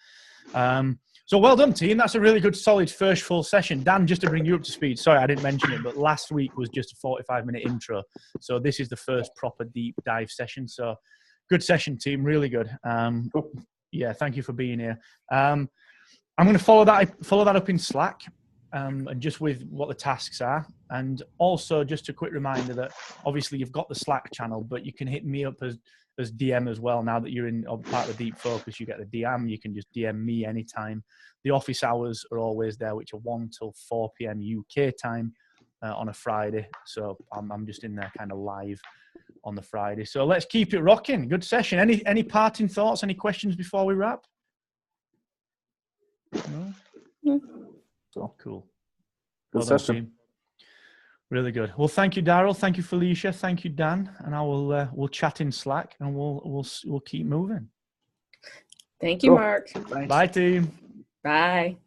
So well done, team. That's a really good, solid first full session. Dan, just to bring you up to speed, sorry, I didn't mention it, but last week was just a 45-minute intro. So this is the first proper deep dive session. So good session, team. Really good. Yeah, thank you for being here. I'm going to follow that up in Slack, and just with what the tasks are. And also just a quick reminder that obviously you've got the Slack channel, but you can hit me up as DM as well. Now that you're in part of the Deep Focus, you get the DM. You can just DM me anytime. The office hours are always there, which are 1 till 4 p.m. UK time on a Friday. So I'm just in there kind of live on the Friday. So let's keep it rocking. Good session. Any parting thoughts? Any questions before we wrap? No? So cool. Well done, team. Really good. Well, thank you, Daryl. Thank you, Felicia. Thank you, Dan. And I will we'll chat in Slack and we'll keep moving. Thank you, Mark. Thanks. Bye, team. Bye.